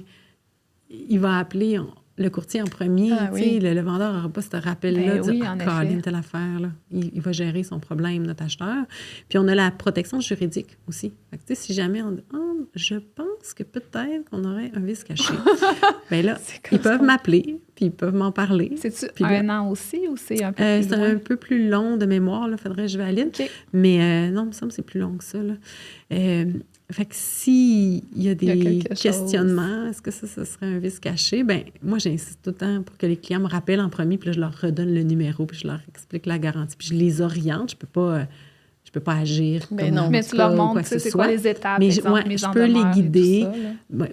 il va appeler le courtier en premier. Ah Tu sais, oui. le vendeur n'aura pas ce rappel-là Ben de oui, dire, en effet. Colin, telle affaire, là. Il va gérer son problème, notre acheteur. Puis on a la protection juridique aussi. Fait que, tu sais, si jamais on dit, je pense que peut-être qu'on aurait un vice caché. Ben là, C'est comme ils peuvent ça. m'appeler, puis ils peuvent m'en parler. C'est-tu Puis là, un an aussi ou c'est un peu c'est plus loin? un peu plus long de mémoire, là, faudrait que je valide. OK. Mais non, il me semble que c'est plus long que ça, là. Fait que s'il y a des quelque chose. questionnements, est-ce que ça serait un vice caché? Ben moi, j'insiste tout le temps pour que les clients me rappellent en premier, puis là, je leur redonne le numéro, puis je leur explique la garantie, puis je les oriente. Je peux pas agir Ben comme non. un Mais avocat tu leur ou montres, quoi tu sais, que ce c'est quoi soit. les étapes, Mais exemple, ouais, mise je en peux les demeure et tout guider. ça, là.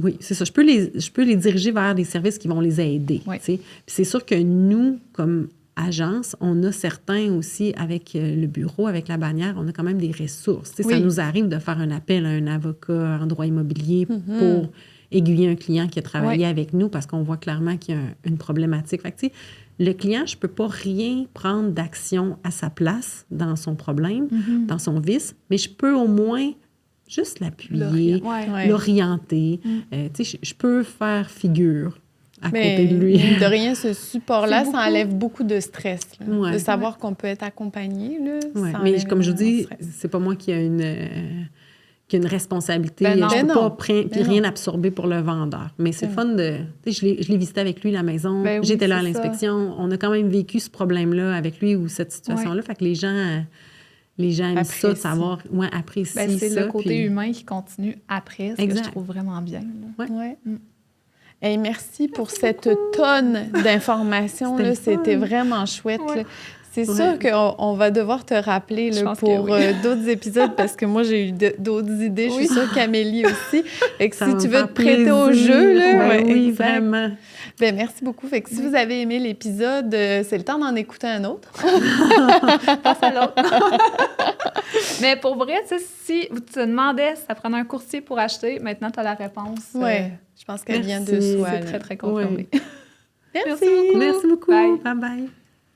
Oui, c'est ça. Je peux les diriger vers des services qui vont les aider. Oui. Tu sais. Puis c'est sûr que nous, comme agence, on a certains aussi, avec le bureau, avec la bannière, on a quand même des ressources. Tu sais, Oui. Ça nous arrive de faire un appel à un avocat en droit immobilier pour aiguiller un client qui a travaillé Oui. avec nous parce qu'on voit clairement qu'il y a une problématique. Fait que, tu sais, le client, je ne peux pas rien prendre d'action à sa place dans son problème, dans son vice, mais je peux au moins juste l'appuyer, Ouais. l'orienter. Tu sais, je peux faire figure à Mais côté de lui. mine de rien, ce support-là, C'est ça beaucoup. enlève beaucoup de stress. Là. Ouais. De savoir qu'on peut être accompagné, là, Ouais. ça Mais enlève comme je vous dis, énormément de stress. c'est pas moi qui a une responsabilité. Ben non. Je Ben peux non. pas Ben rien non. absorber pour le vendeur. Mais c'est Ben fun de... Tu sais, je l'ai visité avec lui, la maison. Ben oui, J'étais là à c'est ça. l'inspection. On a quand même vécu ce problème-là avec lui ou cette situation-là. Fait que les gens aiment ça, de Apprécient. savoir, apprécient Ben, c'est ça. le côté puis- humain qui continue après, ce que Exact. je trouve vraiment bien. là. Ouais. Hey, merci pour cette tonne d'informations. C'était Là. le fun. C'était vraiment chouette. Ouais. là. C'est Ouais. sûr qu'on va devoir te rappeler Je là, pense que pour oui. d'autres épisodes parce que moi, j'ai eu d'autres idées. Je suis sûre qu'Amélie aussi. Et que Ça si va tu me veux faire te prêter au plaisir. jeu, là, Ben ouais, oui, exact. vraiment. Ben, merci beaucoup. Fait que si vous avez aimé l'épisode, c'est le temps d'en écouter un autre. Passe à l'autre. Mais pour vrai, tu sais, si tu te demandais si ça prenait un courtier pour acheter, maintenant, tu as la réponse. Oui, je pense qu'elle vient de Merci. soi. C'est là. très, très confirmé. Merci. beaucoup. Merci beaucoup. Bye. Bye-bye.